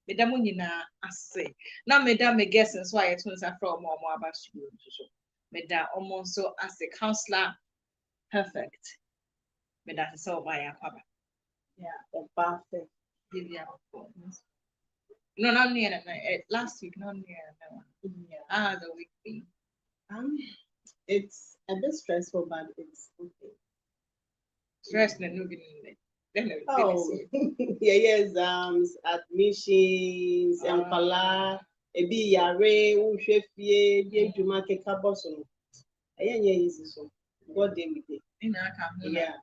Madam Nina, I say. Now, Madam, guess and so I twins are from more about you. Madam, almost so as the counselor, perfect. Madam, so my papa. Yeah, the perfect. No, not near last week, not near. Yeah. The week thing. It's a bit stressful, but it's okay. Stress no Oh, yeah, exams, admissions, empala, ebi yare, unshefie, die juma keka boso. Aye, easy so. God dey with it. Yeah.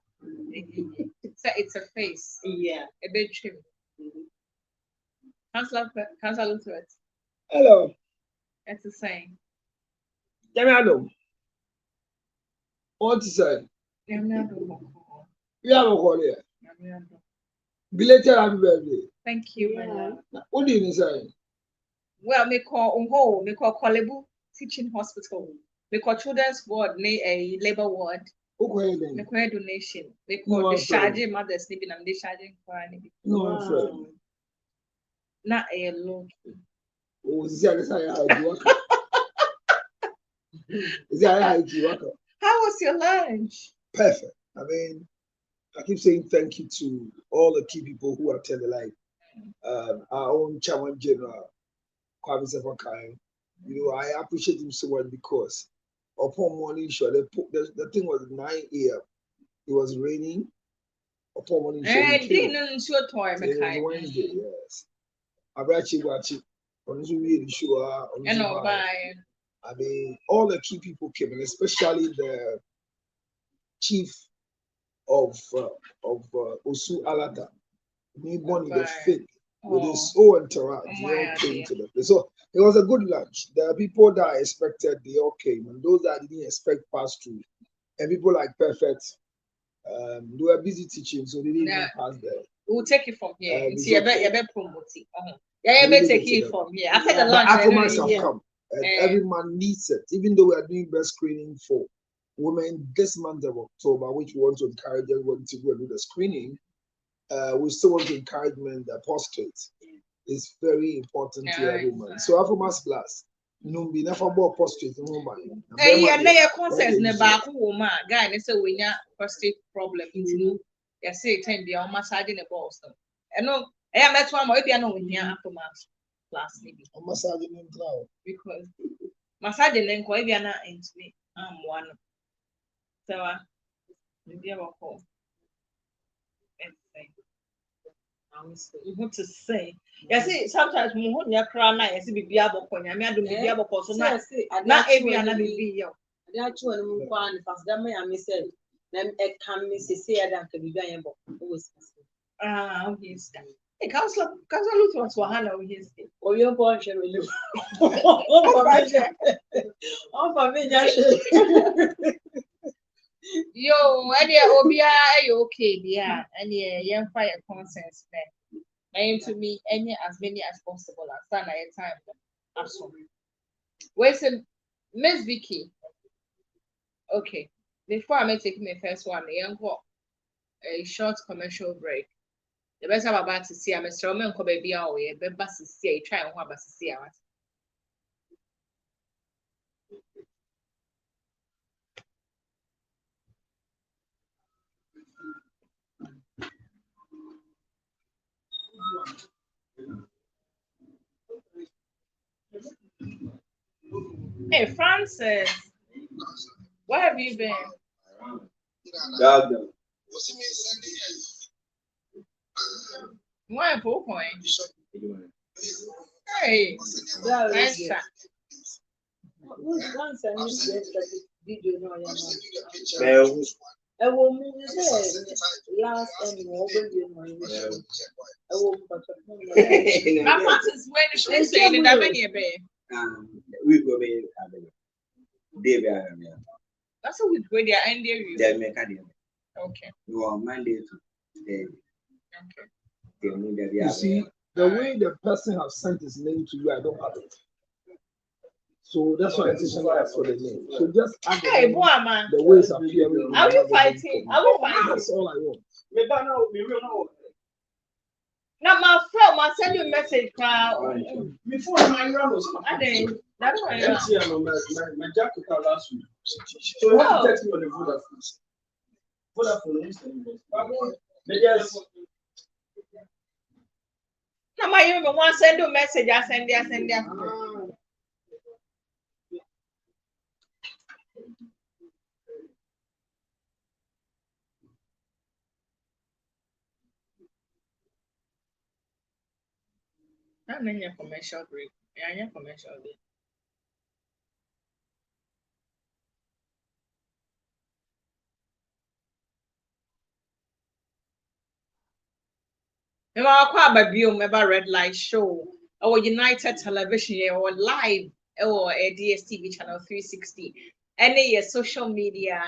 So it's a face. Yeah. A bit trim. Councillor Lutherot. Hello. It's the same. Yamiano. What to say? We have a call here. Belated happy birthday. Thank you, man. What do you say? Well, me call Kolebu Teaching Hospital. Me call Children's Ward, a labor ward. Okay, Me then. call donation. Me call discharging mothers, maybe I'm discharging for any. No, I'm afraid. Not a low. Oh, is that how you work? Is that how you work? How was your lunch? Perfect. I mean, I keep saying thank you to all the key people who attended, like our own Chairman General, Kwame Sefakai. You know, I appreciate him so much because upon morning show, the thing was 9 a.m. It was raining. Upon morning show, it was Wednesday, yes. Abrachi, on show, I mean, all the key people came in, especially the chief of Osu Alata. Me born the fake with his own entourage. They all came to the place. So it was a good lunch. There are people that I expected, they all came, and those that I didn't expect passed through. And people like Perfect, they were busy teaching, so they didn't even pass there. We'll take it from here. See, I bet promote it. Yeah, I take it from here. After the lunch, Aftermaths have come. And every man needs it. Even though we are doing breast screening for women this month of October, which we want to encourage everyone to go and do the screening, we still want to encourage men that prostate is very important to everyone. So Aftermaths Blast. No, be never bought prostate in woman. Hey, and they are concerns never woman. Guy, they say we have prostate problem. They say 10 be on massaging the balls. And no, I am at one more if you know with your Aftermaths Blast maybe. Massaging in cloud. Because massaging then quite be not into me. I'm one. So, maybe I will call. You want to say, yes, sometimes more than cry, I see be able to. I mean, I do be able to. So not every another be you. I actually want to pass them. I miss it. Then it can miss a say that can be done. Yes. A counselor Luther was Wahana. Yes. Or your boy shall live. Oh, for me, Yo, and yeah, Obia, okay, yeah, and yeah, young fire concerns, man. Aim to me any as many as possible and stand at a time. Absolutely. Where's Miss Vicky? Okay, before I may take my first one, a short commercial break. The best I'm about to see, I'm a strong man, baby, away, but bus to see, try and what bus to see. Hey, Francis, where have you been? Why, poor point? Hey, nice chat. Once I missed the video, no, I will move last and over you. I will My Francis, when she's saying that many we go be David. that's a week where they are ending. Okay. You are Monday to today. Okay. You see, the way the person has sent his name to you, I don't have it. So that's why I just ask for the name. So just add the name, man. the ways appearing. Are we fighting? Are we fighting? That's all I want. Now my friend, I send you a message. Before my ramos, I didn't. That's why. My jacket last week. So you have to text me on the Vodafone. Vodafone. Yes. Now my you want send you a message. I send you. Not many commercial break. Yeah, commercial break. Remember, I remember Red Light Show. Our United Television or live or a DSTV channel 360. Any social media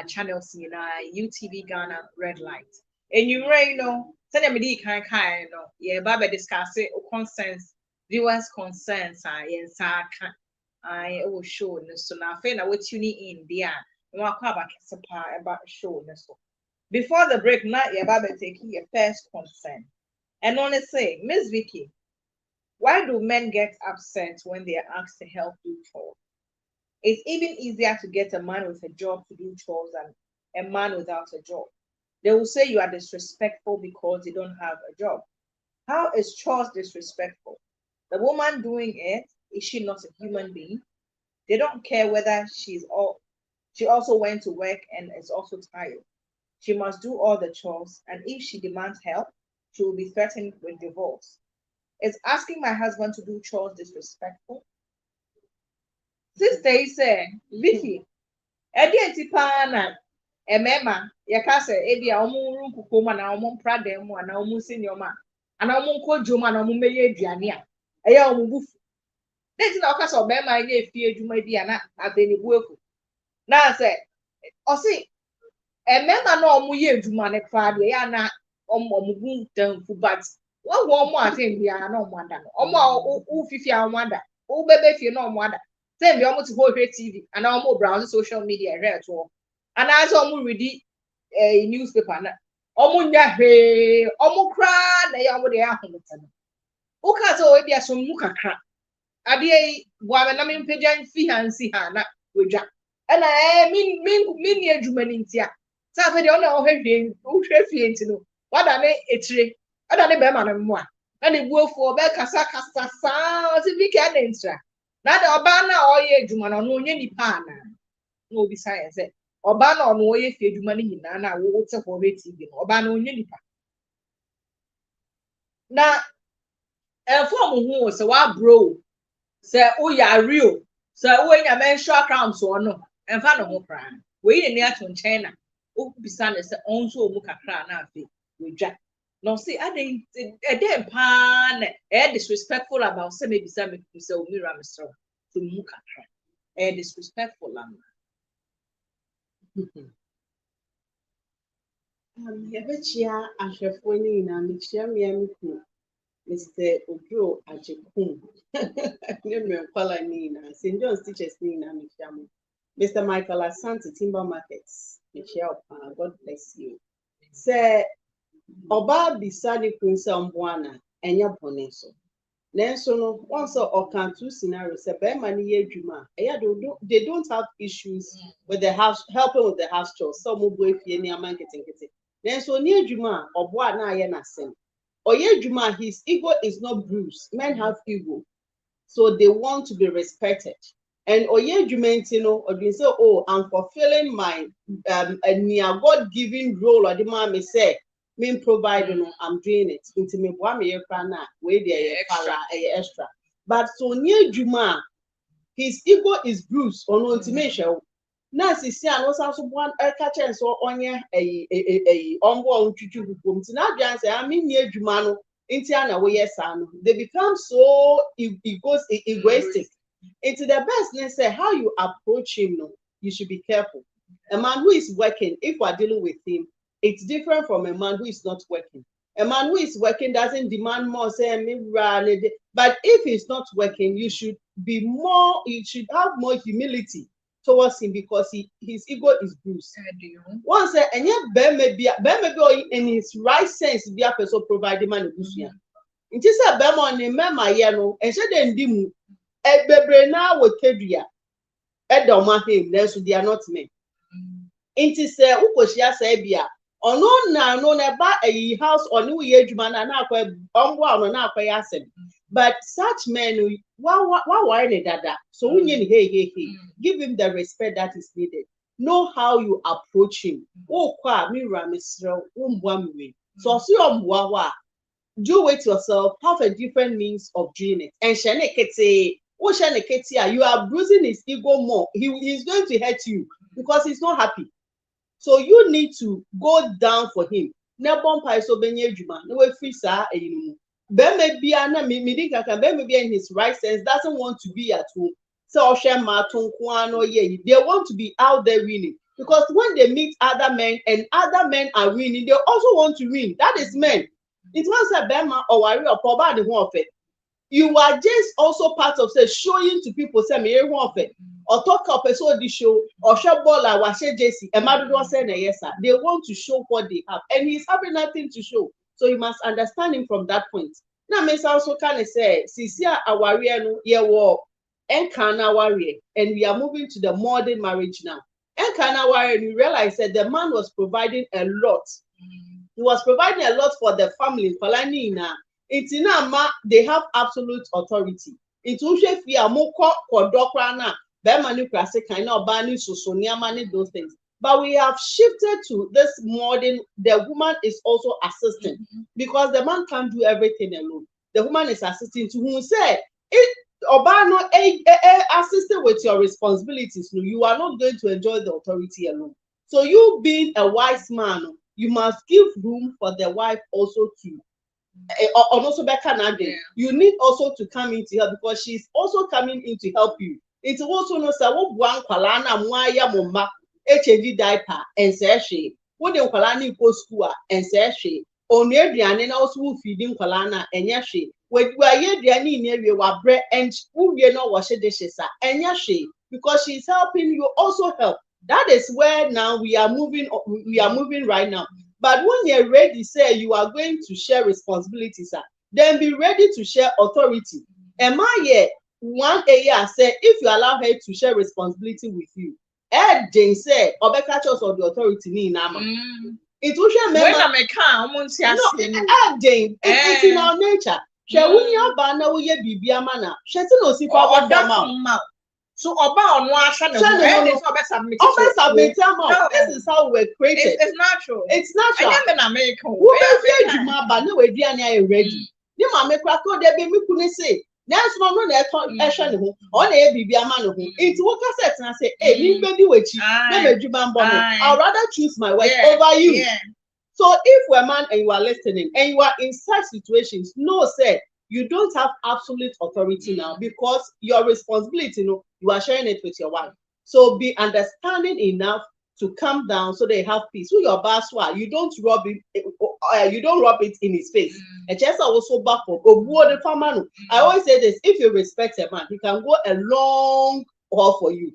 channels in UTV Ghana Red Light. And you know, send me kind no. Yeah, Baba discuss it concerns viewers' concerns. I will show so now. Fair what tuning in there. No, I about show so. Before the break, now you're about taking your first concern. And honestly, Miss Vicky, why do men get upset when they are asked to help do chores? It's even easier to get a man with a job to do chores than a man without a job. They will say you are disrespectful because you don't have a job. How is chores disrespectful? The woman doing it, is she not a human being? They don't care whether she also went to work and is also tired. She must do all the chores, and if she demands help, she will be threatened with divorce. Is asking my husband to do chores disrespectful? Sister say, Vicky, Edientipana, Emema, Yakasa, Edia, Omu Kukuma, and Omon Pradem, and Omu Senior, and Omon Kojuma, and Omu Diania, a young woof. There's no case of Bema, ye fear you may be an at any work. Now say, or see, Emema no Muye Jumane Friday, and Omu but one more thing we are no wonder. Omo Ufifia wonder. Oh, baby, if you know wonder. Same be almost whole TV and almost browse social media right to. And as almost read a newspaper. Omo nyahe, omo kra na ya omo de ahometa. Uka so we bia so mu kakra. Ade wa na me mpagyan fi hansi ha na wodwa. And min adwuma ni ntia. Sa fe de ona o hwehwe fie ntino. Wada ne etire. Wada ne be ma no mo a. Na ne buofo be kasa sa si bi ka na ntra. Na the obana oye adwuma no no onye nipa na no obi science say obana ono oye fie adwuma ni nyina na wo te for TV no obana onye nipa na form hu se wa bro se o ya real se o nya mention account so no emfa no ho pra we ni ato nchen na o bisa ne se onso o mu kakra na afi we dwa no see I dey pan disrespectful about say maybe say me say o mira me so to mu kakra disrespectful am Yabechia ahwefo ni na mechia miamiku Mr. Ojo Ajekun ne kwala ni na St. John's teachers ni na mechia mo Mr. Michael Asante Timber Markets mechia God bless you say Oba bisani kunsa mbwana enya bone so nenso no once okan two scenarios say be man ye adwuma they don't have issues with the house helping with the house chores some go efie ni amanketenkete nenso ni adwuma obo a na aye na sem oye adwuma his ego is not bruised men have ego so they want to be respected and oye adwuma ntino odin say oh I'm fulfilling my God given role or the man me say me provide I'm doing it into me boa me yekra na we dey extra but so near Juma his ego is bruised on ultimation na sisi an osa so boa catch and so onye onbo ontwitwi hukom ti na adwan say am near Juma no nti ana we yes no they become so egoistic into the best let's say how you approach him no you should be careful a man who is working if we are dealing with him it's different from a man who is not working. A man who is working doesn't demand more, say, but if he's not working, you should have more humility towards him because his ego is bruised. Once and yet maybe in his right sense be a person providing man busuya. It is a bema on mema yano and said then dimu e bebre na wo kedua e do ma him then so they are not men. It is ukoshia say bia ono na no na ba a house or new year juma na akwa ombo ono na akwa yasem. But such men why dada so hey give him the respect that is needed. Know how you approach him. Oh kwa mira misro umbwamwe. So do it yourself, have a different means of doing it. And you are bruising his ego more. He's going to hurt you because he's not happy. So you need to go down for him. Maybe in his right sense doesn't want to be at home. So they want to be out there winning. Because when they meet other men and other men are winning, they also want to win. That is men. It was a Bema or worry or probably the one of it. You are just also part of say showing to people say me one of it or talk up a so the show or show ball like what JC and Madu saying yes sir. They want to show what they have and he's having nothing to show. So you must understand him from that point. Now, Miss also kind of say, Sisia a warrior no ye war and kana warrior, and we are moving to the modern marriage now. And kana warrior, and we realize that the man was providing a lot. He was providing a lot for the family. Falanina, it's in they have absolute authority. It's usually fear moko kodokrana, bemanu classic kind of bani sosonia mani those things. But we have shifted to this modern, the woman is also assisting because the man can't do everything alone. The woman is assisting to whom say, if Obano assisting with your responsibilities, no, you are not going to enjoy the authority alone. So you being a wise man, you must give room for the wife also to also you need also to come into her because she's also coming in to help you. It's also no HAV diaper and say when the Kalani go school and say on Adrian and also feeding Kalana and yashi. When we are Adriani near you are bread and who you know wash dishes and yashi because she's helping you also help. That is where now we are moving right now. But when you're ready, say you are going to share responsibilities, then be ready to share authority. Am I here? One year say if you allow her to share responsibility with you. Jane said, Obekachos of the authority ni nama. It will share Jane, it's in our nature. Shawunya bana uye bibia mana. Shetino si power down. So about one this is how we're created. It's natural. It's natural. I am in America. Who is ready? You mama cracker, there be me couldn't say. There's no action on a baby man. It's what I said and I say, hey, you baby with you. I'd rather choose my wife over you. Yeah. So if we're a man and you are listening and you are in such situations, no, say you don't have absolute authority now because your responsibility, you are sharing it with your wife. So be understanding enough to calm down so they have peace. Who your boss are, you don't rub it in his face. And just also back for I always say this: if you respect a man, he can go a long haul for you.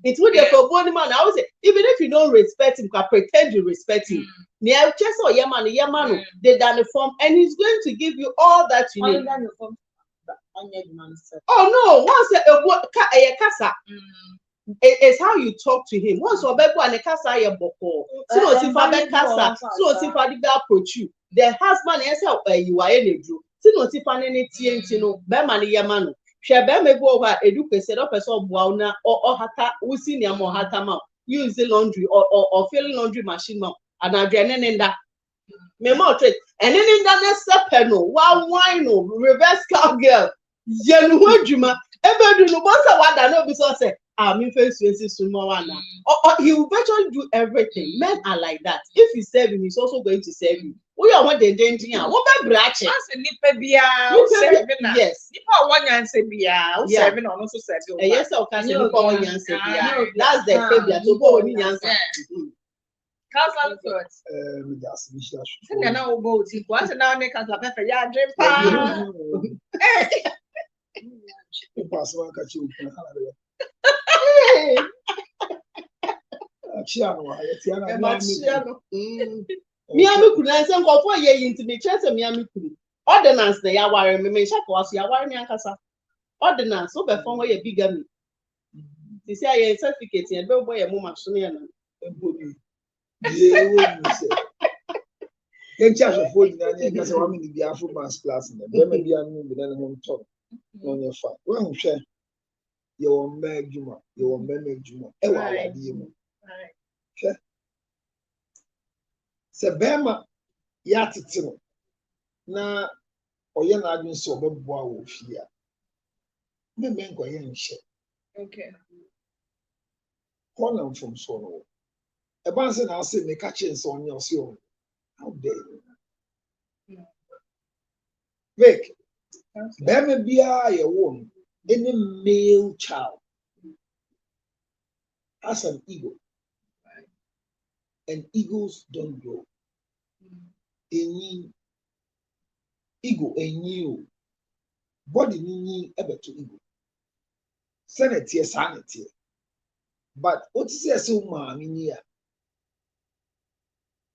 It's with your for man. I always say, even if you don't respect him, you can pretend you respect him. Just or Yamano, they done the form, and he's going to give you all that you need. Oh no, once a casa. It's how you talk to him. Once or better and a casa ya boko. So if I casa, so if I did approach you, the husband is how you are in a drew. So if I any TNT, Bemani Yamano. Shebe me go over educate set up a sub buana or hata usi ni amo hata ma use the laundry or filling laundry machine ma and adrenaline that me more trade and then in that sepeno wa wine reverse cowgirl yenu adwuma ebedu no bosa wada no be so say me face sumo wana or he will virtually do everything. Men are like that. If he's serving, he's also going to serve you. We are what they doing here. What about brache? Yes. Nipa one answer bia, serving or also serving. Yes, okay. Nipa one answer bia. That's the fabia. So go on answer. Council thoughts. Send na o go ti kwa se na make council pepper ya dream pa. Machiano, Yetiana, Miami could answer for ye into the chest of Miami could. Ordinance, they are wiring me, shall was your wiring Yankasa. Ordinance, so before where you bigger me. They say I certificate and don't buy a moment soon. Then charge of 49 because I want to be a full mass class in the Bremen Bian with an home talk on your fat. Well, share your Meg Juma, your Meg Juma, Ewa, share. Sebema Yatitino. Na oye na adwin so obeboa wo fia me menko ye nhye Okay. Honam from so no e ban se na ase me ka chen so onye ose o how dare you Vic bema bia ye wo any male child has an ego and egos don't grow any ego enyi body ni ebeto ego senatie sanity but what is say so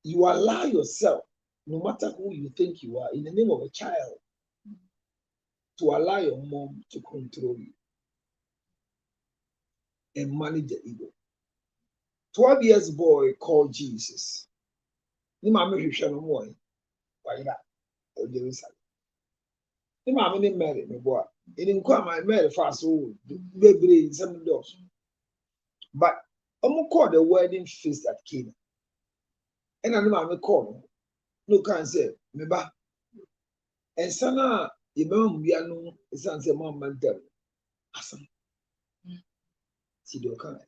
you allow yourself no matter who you think you are in the name of a child to allow your mom to control you and manage the ego 12 years boy called Jesus ni mama hwehwe no mo why that or Jerusalem ni mama ni Mary me boy in kwa my Mary fast so bebre some doors but called the wedding feast at Cana and I know call no can say me ba and sana ye mama bia no san say mama dem asam see the kind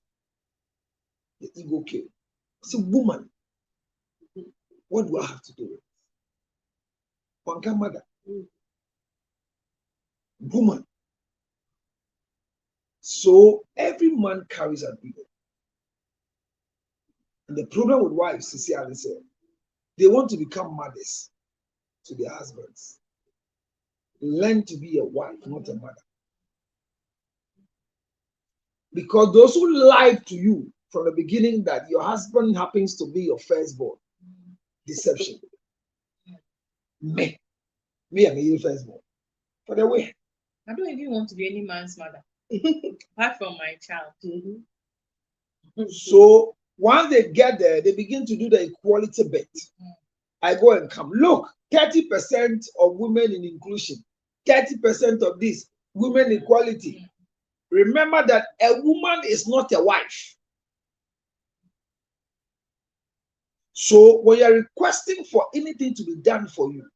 the ego kill so woman what do I have to do one can mother woman so every man carries an ego. And the problem with wives, you see, they want to become mothers to their husbands. Learn to be a wife, not a mother. Because those who lied to you from the beginning that your husband happens to be your firstborn, deception. Me, I'm your firstborn. For the way. I don't even want to be any man's mother, apart from my child. So once they get there, they begin to do the equality bet. I go and come. Look, 30% of women in inclusion, 30% of this, women equality. Remember that a woman is not a wife. So when you're requesting for anything to be done for you,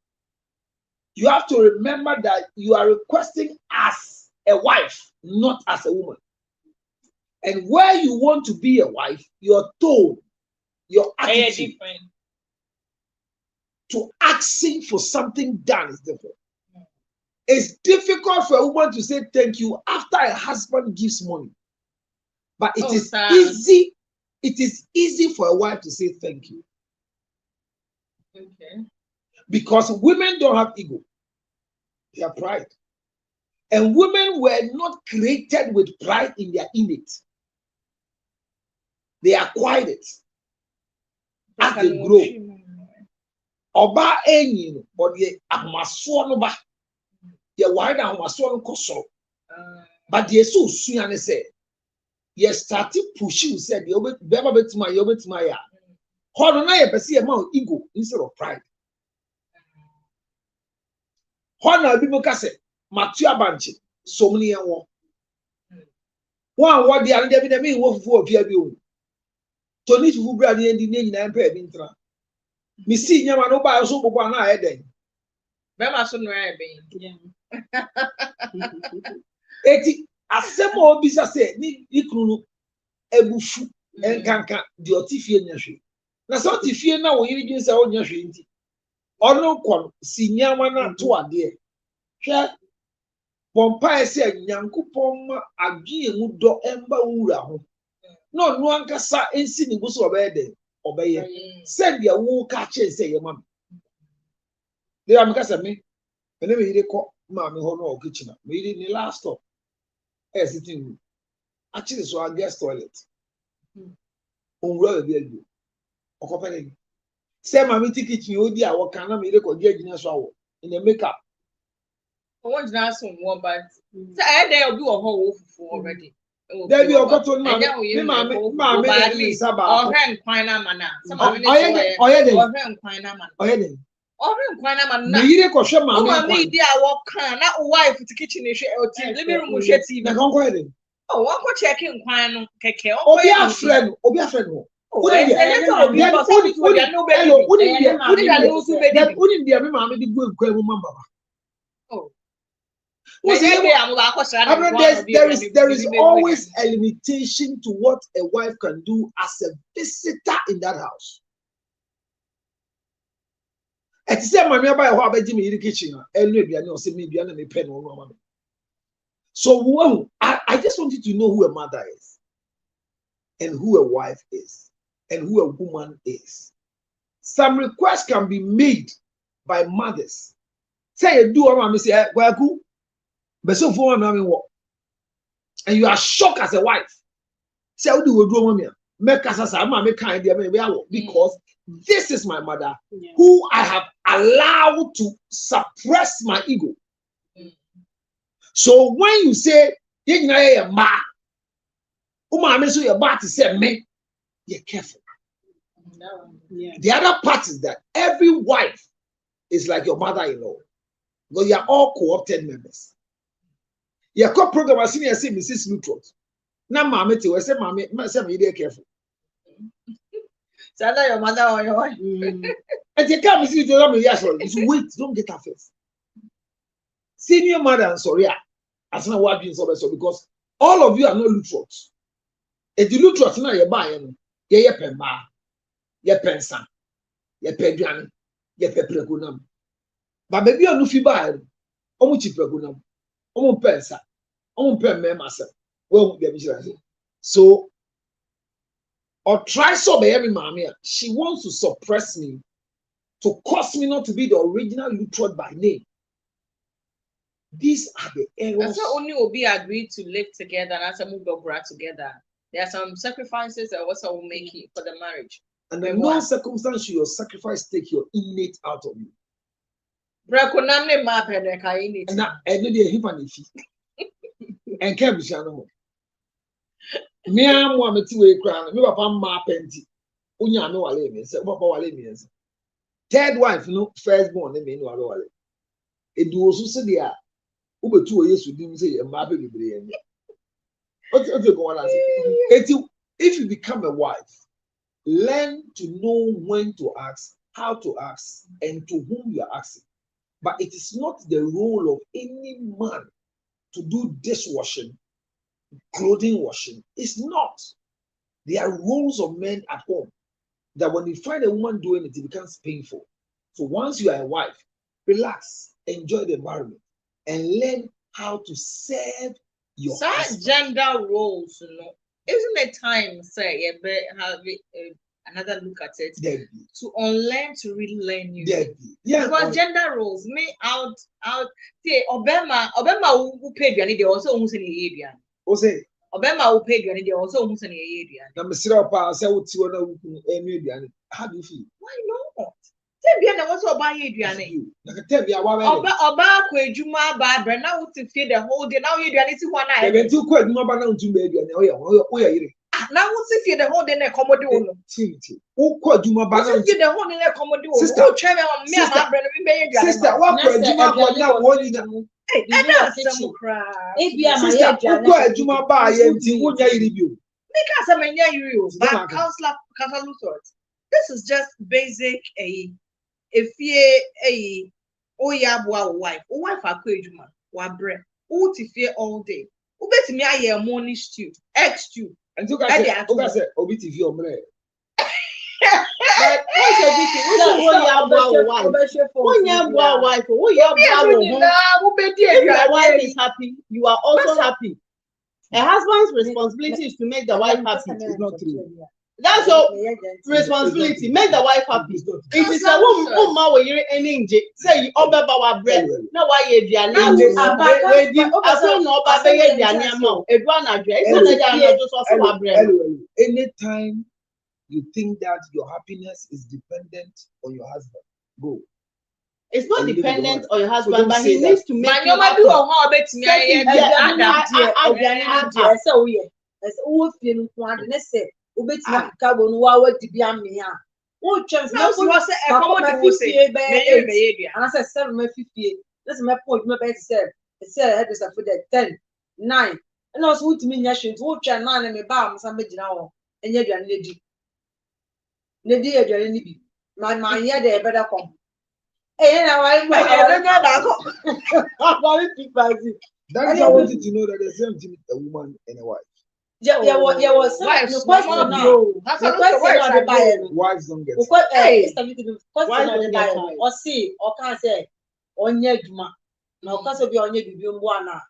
you have to remember that you are requesting as a wife, not as a woman. And where you want to be a wife, your tone, your attitude to asking for something done is different. It's difficult for a woman to say thank you after a husband gives money. But it is easy. It is easy for a wife to say thank you. Okay. Because women don't have ego. They have pride. And women were not created with pride in their innate. They acquired it as they grow. Oba enyi or the ahmaso no ba. Ye wide ahmaso no koso. But the so soon say, ye started pushing said you beba betima ya. Hono na ye pese ma ego instead of pride. Hono bi mo kase matua banche so many yan wo. One what the and dem me wo fufu ofia bi o. Tony fufu bra ni ndi ni nyina mpa bi ntra. Mi si nyama no ba so bobo na ayeden. Be ma so no ayeben. Eti asem obi say ni ikunu ebufu enkanka di otifie nyahwe. Na so otifie na wo yiri dwin say wo nyahwe nti. Ono kwon si nyama na to ade. Hwe pompa ese nyankopon ma adwe mu do emba wura ho. No no ankasa ensi ni guso obede obeye. Send dia wo ka che say ye mam. They am kasa me. Ene me yire ko ma me ho no o kitchen. Me yire ni last stop. Sitting room. Actually so I guest toilet. Onwura be you. Okopere. Say mama ti kitchen odi a wo kan na me record dey agina so awo in the makeup. What did some one but I there do a whole already. There be okoto na me mama me saba. Or hen quina mana. Some of it oye den. Or hen quina mana. Oye den. Or hen quina mana. Me yire ko hwe mama. Mama me dey a work can na wife to kitchen or living room share TV. Na kon ko yede. Oh, one go checking quina keke. Obi a friend no. Unim dia me mama di go ekwa mu mamba. Oh. There is always a limitation to what a wife can do as a visitor in that house. At the same time, I kitchen. So I just want you to know who a mother is, and who a wife is, and who a woman is. Some requests can be made by mothers. Say you do what say, well, but so for and you are shocked as a wife. Say, how do we do mommy? Because this is my mother who I have allowed to suppress my ego. So when you say, you're careful. The other part is that every wife is like your mother-in-law, because you are all co-opted members. Your co-program as senior say Mrs. Lutrot. Now, mommy, I say, mommy, be careful. So that your mother or your wife. And you can't see to wait, don't get her first. Senior mother and sorry, as not what being so because all of you are not Lutrots. If you Lutrots now you're buying, you're pemba, you're pensan, you're pedran, you're pepregunam. But maybe you're no fiba, omuchi pregunam, omu pensa, omu pemme massa. Well, so or try so by every mommy. She wants to suppress me to cause me not to be the original Lutrot by name. These are the errors. That's why only will be agreed to live together and as a move together. There are some sacrifices that also will make it for the marriage. And in no circumstance should your sacrifice take your innate out of you. And now, I know the hip and and Kevin me am one with two crown, me papa ma penti. Unya no wale me, say papa wale me. Third wife, no firstborn, me no wale. It do also say there. Ube 2 years with him say a mapping library. What you go on if you become a wife, learn to know when to ask, how to ask, and to whom you are asking. But it is not the role of any man to do dishwashing, clothing washing. It's not. There are roles of men at home that when you find a woman doing it, it becomes painful. So once you are a wife, relax, enjoy the environment, and learn how to serve your husband. Gender roles, you know, isn't it time say have another look at it to unlearn to relearn you? Yeah, because gender roles me out say Obama who paid you they also who say the say Obama who paid you they also who say the na mesira pa say wo ti wona wu enu how do you feel? Why not? Tell na also buy aduane. Na tell ya wa Oba ko adwuma ba bre na wo ti fie the whole day now aduane ti ho na e ti ko adwuma ba na ntu be aduane o ya yire na wo ti fie the whole day na commode wo no ti wo ko adwuma ba na fie the whole day na commode wo wo twa me ma bre no me be aduane sister wa ko adwuma ba na wo ni na sister wo ko adwuma ba ya nti wo nya yire bi o make us am nya yire o but counselor this is just basic if ye oh ya wife akọ ejuma wa bre o ti fie all day o betimi aye morning stew egg stew and you guys say obi ti fie omre wife is happy, you are also happy. A husband's responsibility is to make the wife happy. It's not true. That's your responsibility. Make the wife happy. If it's a woman where you're any say over our bread. No, why you do anytime you think that your happiness is dependent on your husband, go. It's not And live with the dependent woman. on your So husband, don't but say he that. needs to make But you you might happy. do a whole bit me. And I said 7:50. That's my point. My best said, head is for the 10, 9. And also, what to me, yes, what try 9 and me bam, some major now, and yet you're lady. Lady, you're any my yeah, they better come. And I don't know that. That is I wanted to know that there's something a woman and a wife. Yeah, was Wives, the question mama, now. no. The question now the buyer. Wives don't get The question Why now the don't get buyer. tired? Or see, or can't say, onye juma. Now, because of your onye bibi mwana.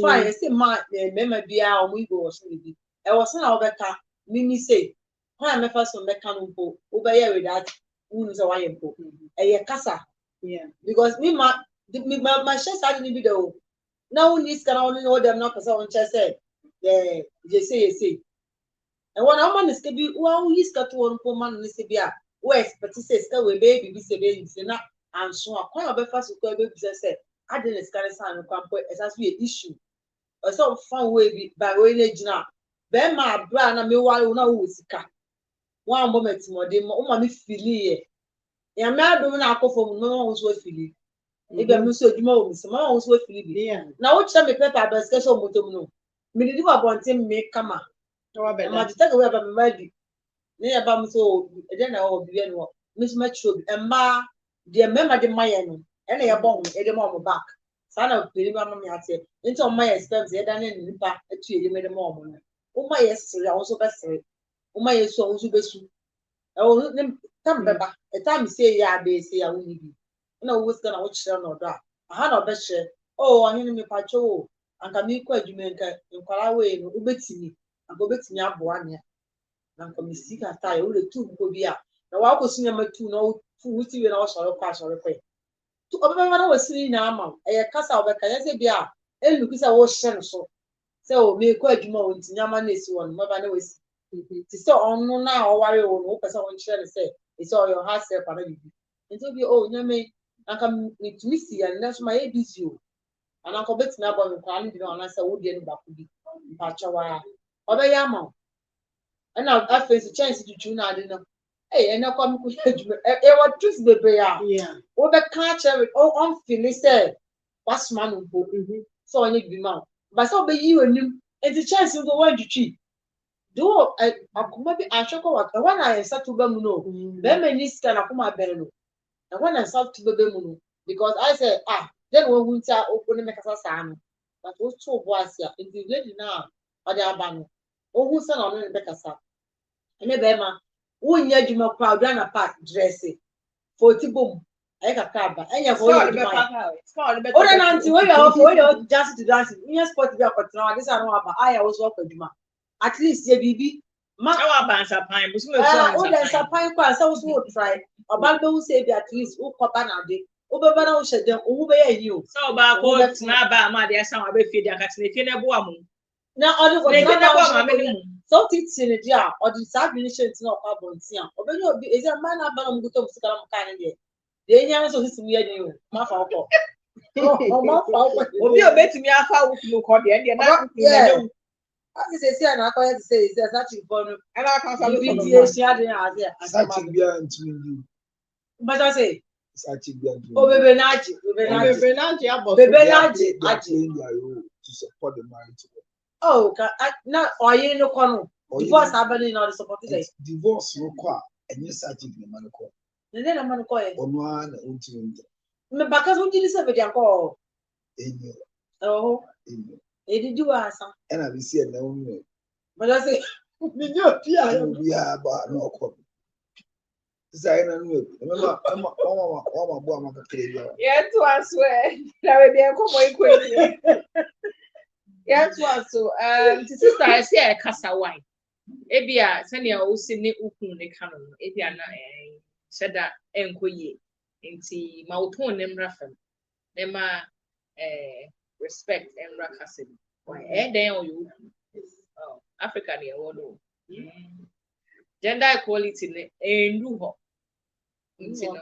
Fine, I say my member be our we go or something. I was not our better. Mimi say, why am I first on mechanical? Obey with that. Wounds away and go. A casa. Yeah. Because me, my chest I didn't be the now needs can only know them not because I want to say. Yeah, you say. And when a man is to be, well, he's got one poor man in the Sibia. West, but he says, go away, baby, be baby, and so I can't be fast to go baby. Said, I didn't scan a sign of comfort as as we issue. Or some fun way by way now. Ben, my brand, and me while now was a cat. One moment more, they mommy feel it. Yeah, mad woman, I call for no one was worth feeling. If I'm so demon, some one was worth feeling. Yeah. Now, what time me pepper, but special motomo. Me do about him make come out. And my take away about my baby. Near Bam so then I will be anymore. Miss Metro and Ma, dear member de Mayan, and a bomb, a mom back. Son of Billy Mamma said, into my expense, a done in the back at 2 made a mom. Oh, my yes, also best. Oh, my yes, so also best. Oh, come back. A time say, yeah, they say I will be. No, what's gonna watch them or that. I had a best. Oh, I hear me patrol. And can you quite you make a away, Ubetini, and go back to me up 1 year. And come see her tie, only 2 go be up. Now I was seeing my 2 no 2 witty when I was all class or request. To open when I was seeing now, a cast out can I say, yeah, and look, I was sent so. So, me quite more into Yaman is one, mother was. It's so on no now, or worry on open someone trying to say, it's all your heart self and everything. And so be oh, Yame, I come with Missy and that's my ABC. And Uncle Betty Nabon and Kwan, you know, and I said, would you back to be Pachawa? Or the Yama. And now I face a chance to tune out, you know. Hey, and I come with what truth be prayer. Yeah. Over catch it all on Phyllis said, what's man who so I need to be mouth. But so be you and him, and the chance to go on to cheat. Do I come up and shock what the one I start to Bemuno, Bemenis can come Bello. And when I start to Bemuno, because I said, then we won't open make us a sign. But what's so was here in the lady now, or the Abano. Oh, who's on the Becassa? And a bema, one year you more crowd than a part dressing. 40 boom. I got cab, and you're going to buy. Oh, then auntie, where you're just to dance. Yes, but we are got now. This I know about. I was working Juma. At least, yeah, baby. Ma, oh, there's a pine class. I was going to try. About those say at least, oh, Papa, now, they. Oh, but I said, oh, where you? So about what's not bad, my dear son, I will feed the cat in the woman. Now, other Now, so it's in a jar or the submissions no carbon. Or is a man about good of kind of the answer is me and you. My fault. Oh, my fault. be a bit to me. I found you call the end. Yeah. I say, and I call it to say, it's actually fun. And I can't be sharing such a behind me. But I say, Such a behind me. oh, baby, Naji, to support the marriage. oh, not or you know, Cono. Divorce happening or the support today. Divorce no qua, and yes, I think the man call. And then I'm going to call it. On one, Because what did you say with your call? Oh, in it did you ask? and I will see a no. But I say, We are about no call. Remember, I'm a bomb. Yeah, to us, where there will be a common quick. Yeah, to us. So, sister, I see a cassa wine. Ebia, Sanya, who send it open the canon. Ebia, said that enquiry into Mauton and Raffin. Nema respect and Rakassin. Why, then you Africa near Wodo. gender equality ne endu ho nti no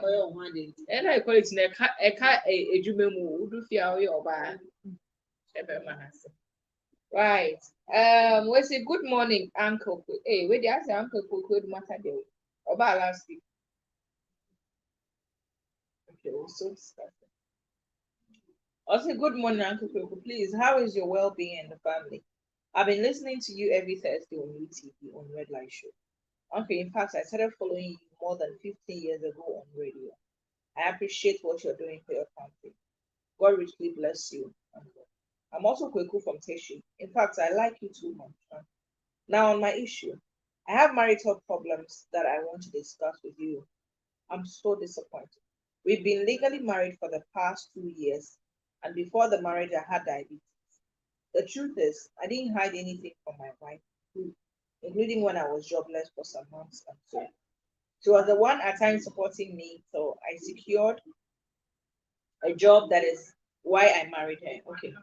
gender equality ne eka edwuma mu udu fia oye oba ebe manase right we say good morning uncle hey we dey ask uncle Kweku do matter dey oba last week okay so also good morning Uncle Kweku, please how is your well-being and the family? I've been listening to you every Thursday on UTV on Red Light Show. Okay, in fact, I started following you more than 15 years ago on radio. I appreciate what you're doing for your country. God richly bless you, Uncle. I'm also Kweku from Teshi. In fact, I like you too much. Now, on my issue, I have marital problems that I want to discuss with you. I'm so disappointed. We've been legally married for the past 2 years, and before the marriage, I had diabetes. The truth is, I didn't hide anything from my wife, including when I was jobless for some months and so. She was the one at times supporting me, so I secured a job. That is why I married her. Okay.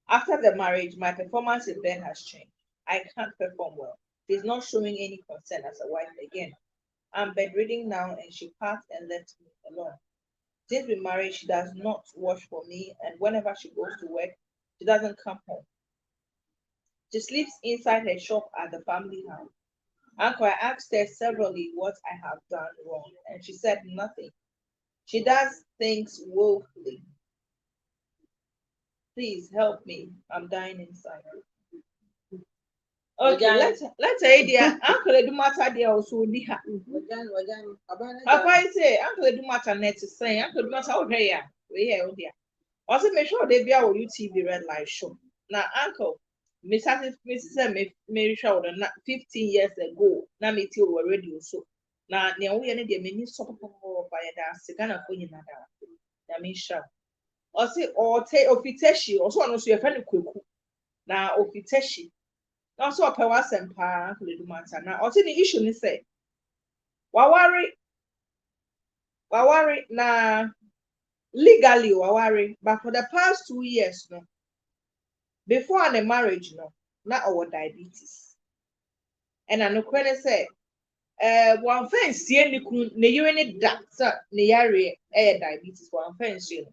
After the marriage, my performance in bed has changed. I can't perform well. She's not showing any concern as a wife again. I'm bedridden now, and she packed and left me alone. Since we married, she does not wash for me, and whenever she goes to work, she doesn't come home. She sleeps inside her shop at the family house. Uncle, I asked her severally what I have done wrong, and she said nothing. She does things willfully. Please help me. I'm dying inside. Okay, let's say dear Uncle do matter there also diha. Papa say Uncle do matter net to say Uncle do matter okay ya. We here oh dear. Also make sure they be our UTV Red Light Show. Now Uncle, Mrs. Mary Shaw 15 years ago. Now me tell we radio so. Now ne we ne de many support for that Sigana for you na da. Na me sure. Also or take ofiteshi also no so your friend Kweku. Na ofiteshi. Also a person pa Uncle do matter. Now also the issue ni say wawari na legally wawari, but for the past 2 years no before the marriage no na our diabetes and I no kwene say one fancy ni kun ne yire ni doctor ne yare diabetes one fancy no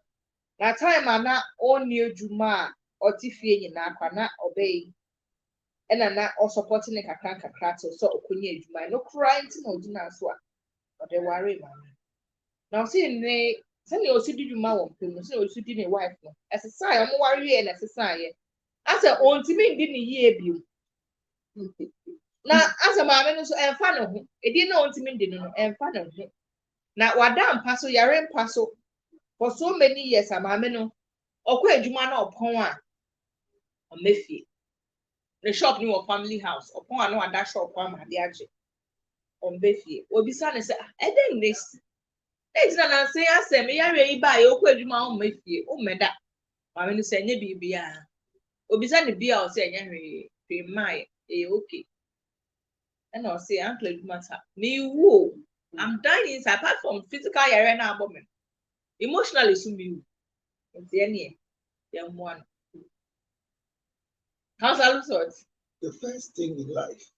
na time na oni adwuma otifie nyina akwa na obey and na o supporting the kakra so okunye adwuma no crying to no dina so a ode worry man now see ne send you also did ma won pem so also did ne wife no exercise am worry and exercise as a ontimi ndi ne yie biu na as a maame no so emfa ne ho edi na ontimi ndi no emfa ne ho na wada mpa so yare mpa so for so many years a maame no okwa adwuma na opon a omefie the shop ni wo family house opon a na wada shop ama de age ombefie obisa ne say eden next na say asem yare yi ba ye okwa adwuma omefie o meda maame no say nye bibia obisa ne bia o say nya hwe mai okay and I say Uncle do matter me wo I'm dying inside apart from physical yare na abome emotionally so me nti ene ya one how's that sort The first thing in life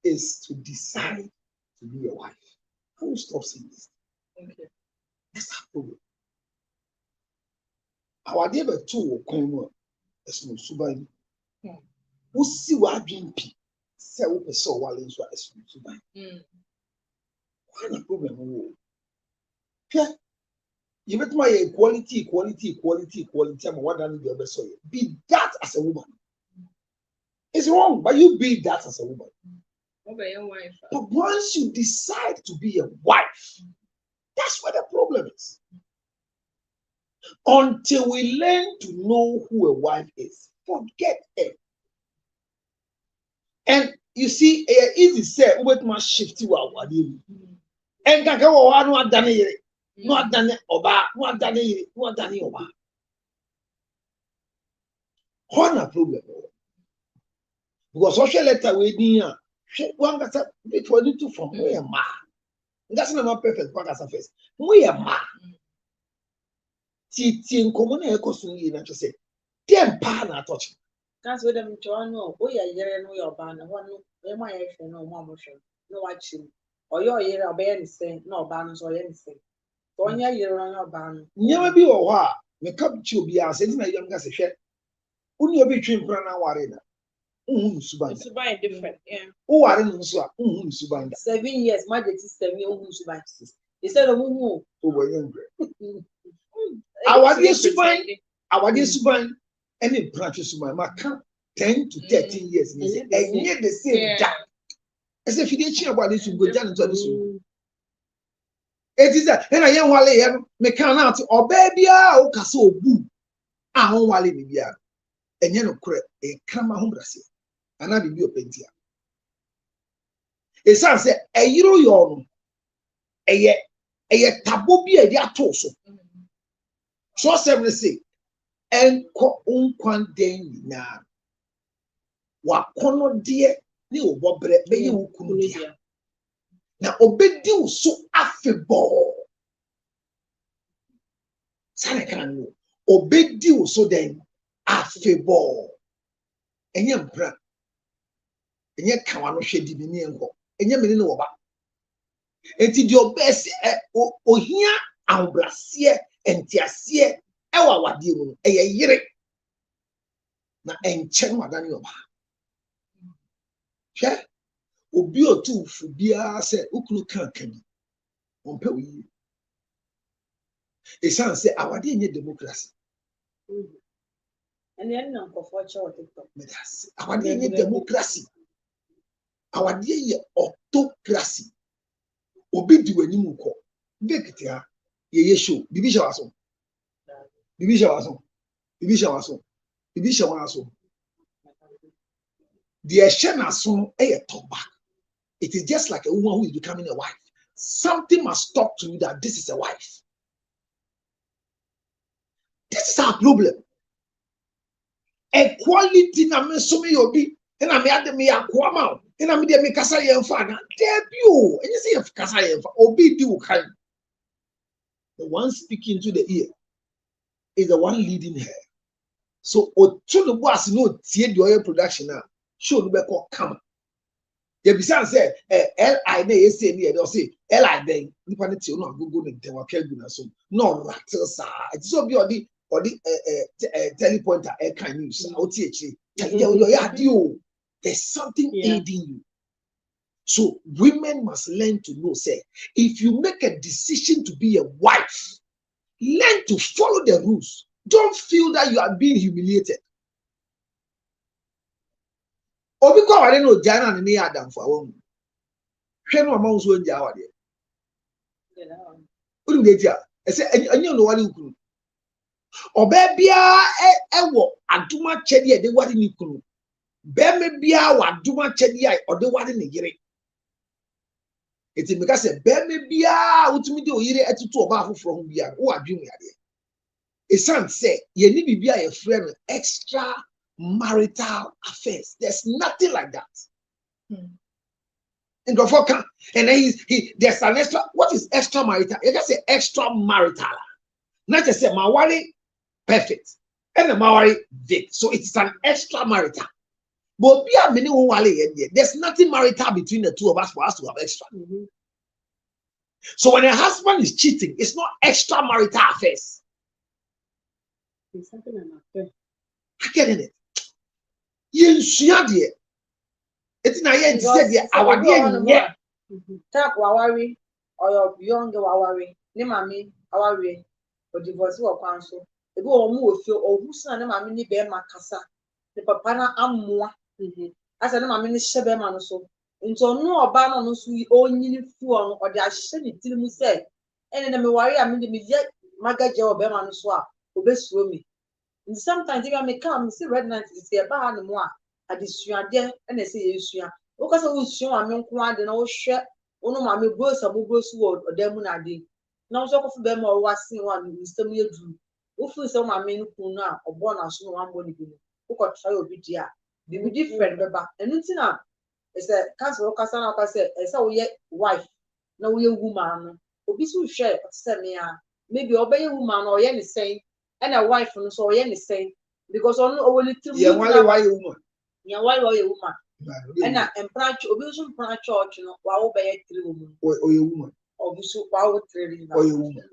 is to decide to be your wife. I will stop saying this. okay That's our problem. Our dear two come as no subai. Who see what dream p say we person while in so as subai. Why the problem? Yeah. You bet my equality. I'm what done the other soil. Be that as a woman. It's wrong, but you be that as a woman. okay your wife But once you decide to be a wife, that's where the problem is. Until we learn to know who a wife is, forget it. And you see, easy say, "Wait, my shift you out." And can go on, no done it, no done it, oba, no done it, no done it, oba. What a problem? Because social letter we need one got it for you to from where ma. That's not perfect. What as a face? We are ma. Ti common echo soon you know to say. Them pa na touch. That's what I'm trying to know. Oh, yeah, no, your banner. One ẹ má yẹ hwẹ náà ọmọ àmọ hwẹ náà wàá kyerè mu ọyẹ ọyẹrẹ ọbẹyẹ ne sẹn náà ọbaa no nso ọyẹ ne sẹn ọnyẹ yẹrẹ ọnyẹ ọbaa no. Nyama bi wɔ hɔ a meka kyi obi a sɛ na yam ka sɛ hwɛ wone obi twe mpra na ware na nhun suban It's very different. Yeah. wo ware no nso a nhun suban da 7 years má jẹ ti 7 years ohun suban ìṣe ló mú mú o wɔ yɛ ngre awade suban ɛne mpratwe suban maka 10 to 13 years ni sɛ ɛnyɛ the same da ɛsɛ fidie kyi abo ade su gogya ne tɔ ne su eti sɛ ɛna yɛn wale yɛ no meka na ate ɔbaa biara a woka sɛ obu a ho wale ne biara ɛnyɛ no korɛ ɛkrama ho brase ana bibi opentia esan sɛ ɛyiro yɛ ɔno ɛyɛ tabo bi a yɛde ato so so sɛm ne sɛ ɛnkɔ nkwan den nyinaa wakɔnɔdeɛ ne wɔbɔ brɛ bɛyɛ wo kunu deɛ na obedi wo so afebɔɔ sane kan no obedi wo so den afebɔɔ ɛnyɛ mpra ɛnyɛ kawa no hwɛ di bi ne nkɔ ɛnyɛ mene ne wɔba enti deɛ ɔbɛsi ohia ahobraseɛ ntiaseɛ ɛwɔ awadeɛ mu no ɛyɛ yere na ɛnkyɛn wadane ɔba hwɛ obi otu fu biara sɛ ukunu kanka bi ɔmpɛ oyi esan sɛ awadeɛ nyɛ democracy ẹni ẹni na nkɔfɔ kyɛ wɔ tiktok. awadeɛ nyɛ democracy awadeɛ yɛ autocracy obi di w'anim kɔ vekete ha yɛyɛ show bibi hyɛ w'aso bibi hyɛ w'aso bibi hyɛ w'aso bibi hyɛ w'aso deɛ ɛhyɛ n'aso no ɛyɛ talk back. It is just like a woman who is becoming a wife. Something must talk to you that this is a wife. This is our problem. Equality na me so me obi na me ade me akwama na me de me kasa yemfa na debut and you see if kasa yemfa obi di wo kan. The one speaking to the ear is the one leading her. So otu no boss no tie the oil production na show no be call come. You be saying say LI na say ni e say LI den nipa ne tie no agogo ne den wa pia gu na so no rattle sa it so be odi telepointer air can use o tie chi there's something aiding you. So women must learn to know say if you make a decision to be a wife, learn to follow the rules. Don't feel that you are being humiliated. Obi ko wale no jana ne ya adam for awon hwe no ma nso nja wale uru de dia ese anyo no wale ukuru oba bia ewo aduma chede de wale ni kunu be me bia wa aduma chede ai ode wale ne yire eti me ka se be me bia utumi de oyire etutu oba afoforo ho bia wo adwemu yade esan se ye ni bibia ye frɛ no extra marital affairs. There's nothing like that. And then there's an extra. What is extra marital? You can say extra marital. Not just say mawari perfect and the mawari vic. So it's an extra marital. But there's nothing marital between the two of us for us to have extra. So when a husband is cheating, it's not extra marital affairs. It's something an affair. I get in it. Yensuade eti na ye ntse de awade enye tap wawari or your young wawari ni mami awari o divorce wo kwan so ebi o mu ofio o husa na mami ni be makasa ni papa na amoa asa na mami ni hye be ma no so nto no oba no no so onyini fu no o de ahye ni tirimu se ene na me wari a me de me ye magaje o be ma no so a obesuo mi. And sometimes if I may come, see red night is here, but I know I dissuade there and I say, yes, because I was sure I'm young, and I was sure, oh no, mammy, boys are bogus word or demon I did. Now, so for them or was seen one, Mr. Mia Drew, who feels so my main kuna or born as no one body, who could try to be dear. Be different, Baba, and it's enough. It's a castle, Cassandra, I said, I saw yet wife, no, we a woman, or be so share, send me maybe obey a woman or any saying. And a wife from so any say because on only two why a woman. Yeah, why a woman? And I'm branch obusum branch church no wow by 3 women. Or your woman. Obusu wow 3 Or your woman.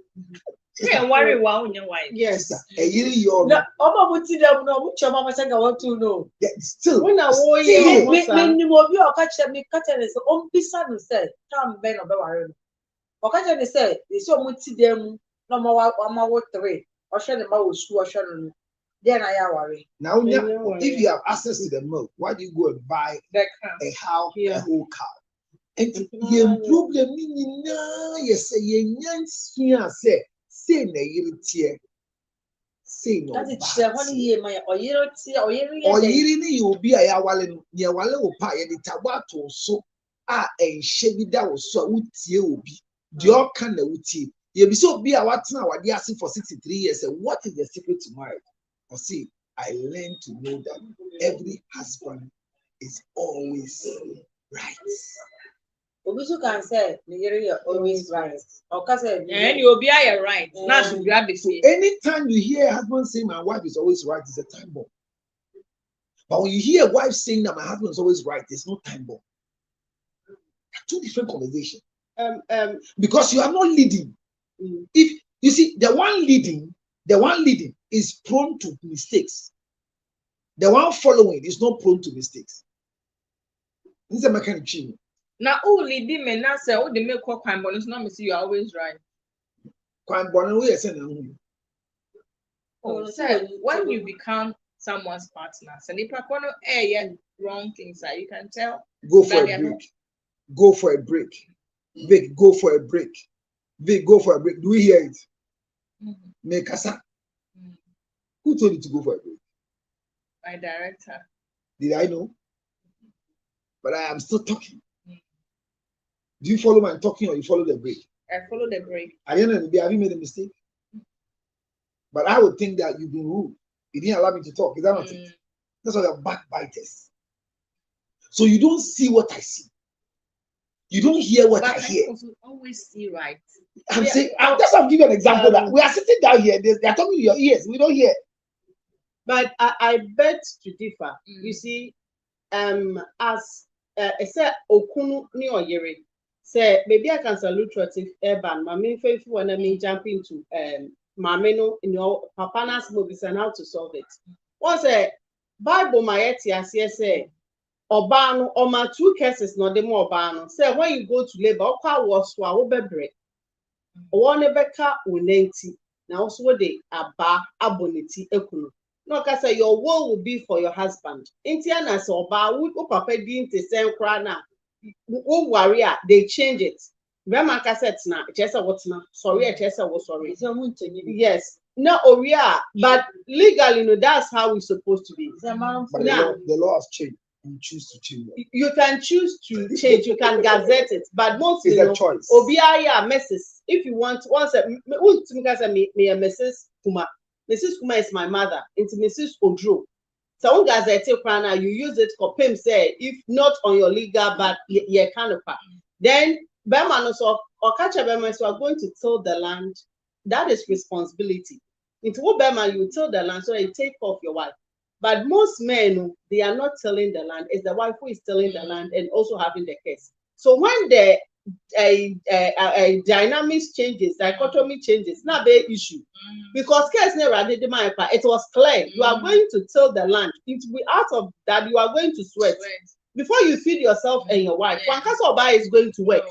Yeah, worry wow in your wife. Yes. A year your no oba muti dem no mucha mama say want to know. still. When I wore Me mo bi o catch me catch and say on bisa no say come ben no be worry no. O catch and say they say muti dem no ma 3. O hwe ne ma wo su o hwe no. Then I worry. Now, if you have access to the milk, why do you go and buy a cow, a whole cow? And the problem is, say no say no. That is one year my or year you be a wall near Wallow pie and the tabato so and shabby that was so would be the kind of woody. You be so be a what now? What they asking for 63 years. And what is the secret to marriage? Or see, I learned to know that every husband is always right. Obisu can say you're always right. Or can say and you'll be right. Now should grab the so anytime you hear a husband saying my wife is always right, it's a time bomb. But when you hear a wife saying that my husband is always right, there's no time bomb. Two different conversations. Because you are not leading. If you see the one leading is prone to mistakes. The one following is not prone to mistakes. This is a mechanic change. Now, all leading men now say, oh, they make what crime, but it's not me. You're always right. Crime, but we are saying, so when you become someone's partner, so if wrong things, you can tell. Go for a break. Go for a break. Vic, go for a break. Vic, go for a break. Do we hear it? Make us up. Who told you to go for a break? My director. Did I know? But I am still talking. Do you follow my talking or you follow the break? I follow the break. At the end of the day, have you made a mistake? But I would think that you've been rude. You didn't allow me to talk. Is that not it? That's why you're backbiters. So you don't see what I see. You don't hear what I hear. Always see right. I'm saying, that's why I'm giving an example that we are sitting down here. They're talking to your ears. We don't hear. But I bet to differ. You see, as I said, Okunu ni oyere. Say maybe I can salute urban. Mami faithful when I mean jump into mameno in your papanas movies and how to solve it. Once a Bible mayeti as say Obano or my 2 cases not the more Obano. Say when you go to labor, Oka was bebre. One beka unenti. Now also the aba aboniti ekunu. No, say your will be for your husband. Intiana so ba would papa din to send crana. Warrior, they change it. Grandma cassette now, Chessa what's now. Sorry, Chessa was sorry. Yes. No, but legally, no, that's how we're supposed to be. But the law has changed. You choose to change it. You can choose to change, you can gazette it, but mostly it's a choice. Obiaya Mrs. If you want, once Mrs. Kuma. Mrs. Kuma is my mother, it's Mrs. Odro. So gazette you use it for PIM say if not on your legal but you kind of then Berman or catch a Berman so are going to till the land. That is responsibility. Into what Berman you till the land so you take off your wife. But most men they are not tilling the land. It's the wife who is tilling the land and also having the case. So when the dynamics changes, dichotomy changes, not the issue. Because case never did it was clear. You are going to till the land. It will be out of that you are going to sweat. Before you feed yourself and your wife, one case of buy is going to work.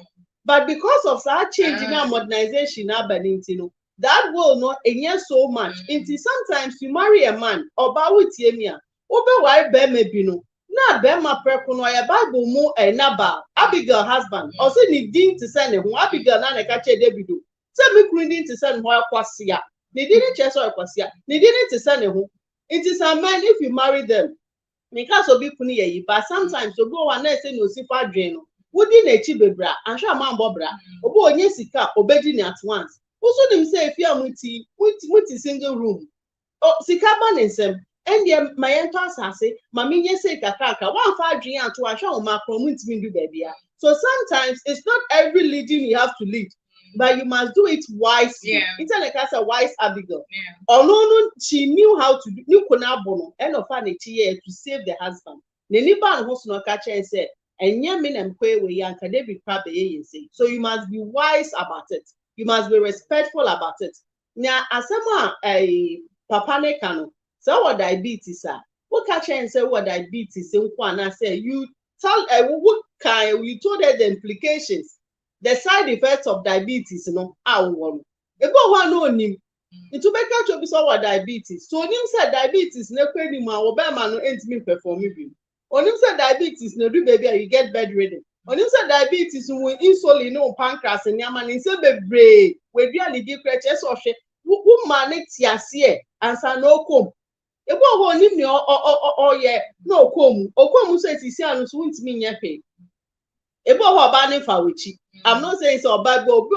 But because of that change in our modernization, that will not so much. Sometimes you marry a man or with Yemia, over why Bemebino. Na bema prekuno ya Bible mu naba Abigail husband or say ni din to send him Abigail na ka che Davido say me kunu din to send ho akwasea ni din che so akwasea ni din to send him it is a man if you marry them because obi kunu ye but sometimes obi one na say no sifa dwen no wodi na echi bebra ahwa man bobra obi onye sika obedi ni at once also them say if you are muti single room oh sika ban nsem. And my entire say, Mammy, yes, say Kakaka, 1 5 G and to a show my promote me do baby. So sometimes it's not every leading you have to lead, but you must do it wisely. It's like a wise Abigail. Or no, she knew how to do new bono and of an to save the husband. Neni ban ho so no ka chen say enye me na mkwe we yanka de bi kwa be ye say. So you must be wise about it. You must be respectful about it. Now asema papa ne kano so what diabetes are. What ka chen say what diabetes nko na say you tell you told her the implications, the side effects of diabetes no one. Ebo ho no nim. Itu be catch obi so what diabetes. So nim say diabetes na kwe ni ma wo be ma no entimi perform bi. Onim say diabetes na do baby you get bedridden. Onim say diabetes when insulin no pancreas and yama ni say bebre we dua ni di kreche so hwe wo ma ne tiase ansa no kom. Ebo ho onim ni oye na okom so etisi anu so ntimi nya pe. Ebo ho ba ne fa wechi. I'm not saying so bad, but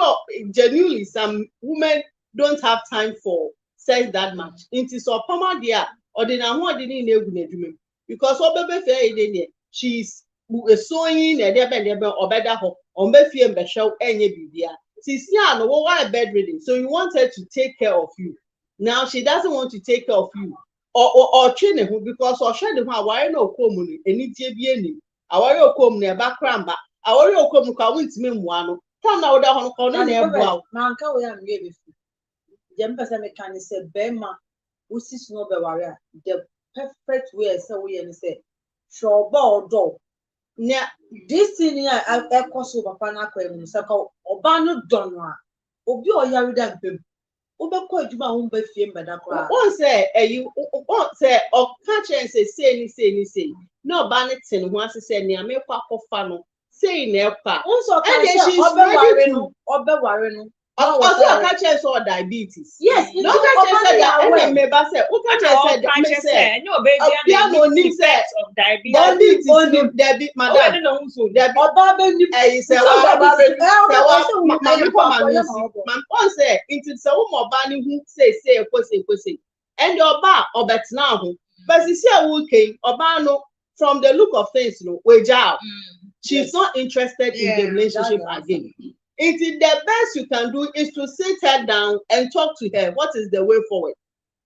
genuinely some women don't have time for sex that much. It is so pama dia or the na ho de ni egu na adwuma because obebe fe ide ne she's sewing na dey be obeda ho on be fie mbe hwew enye bibia. Sisi anu wo why bedridden, so you want her to take care of you. Now she doesn't want to take care of you or train her because or share the one why no komu ni eni tie bi eni awari okom na ba kramba awari okom ka wintimi mwa no tam na woda ho no na ebu man ka we am ye befu jem pese me kan say bema usis no be ware the perfect way say we any say sure bodo na this thing ya ekoso papa na kwa mu say ka oba no don a obi oyare da mpem obekọ adwuma ho mba fie mbada kwa won say won say o ka chen say no ba ne tin ho ase say ne amekwa kofa no say na ekwa unso ka say obeware no also ka chen so diabetes yes no ka chen say that and me ba say o ka chen say no baby and no need say of diabetes diabetes madam no so oba be ni say man on say into say wo mo ba ni hu say kwese and oba obetna ho but see we okay oba no from the look of things no we job she's not interested in the relationship again. The best you can do is to sit her down and talk to her. What is the way forward?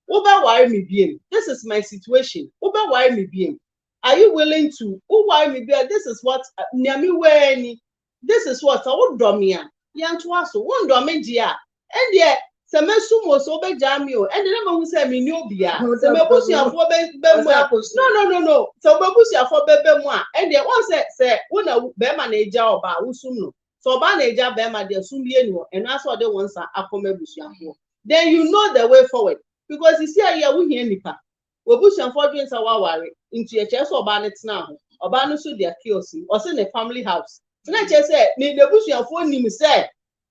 Uber worry me bien. This is my situation. Uber worry me bien. Are you willing to? Worry me bien. This is what Nyami weni. This is what I would do me. Yantuaso won do me dia. And yet, some sumo so be jamio. And the number who say me no bia. Some busia for be no. So busia for be moi. And yet one say when a be manager oba usum. So manager be ma de sum bie no. And that's what they want sa akome busia for. Then you know the way forward. Because you see here we hear nipa. We busia for doing sa wa worry into a chest oba net now. Oba no so their kiosk or say the family house. So na che say me the busia for nim say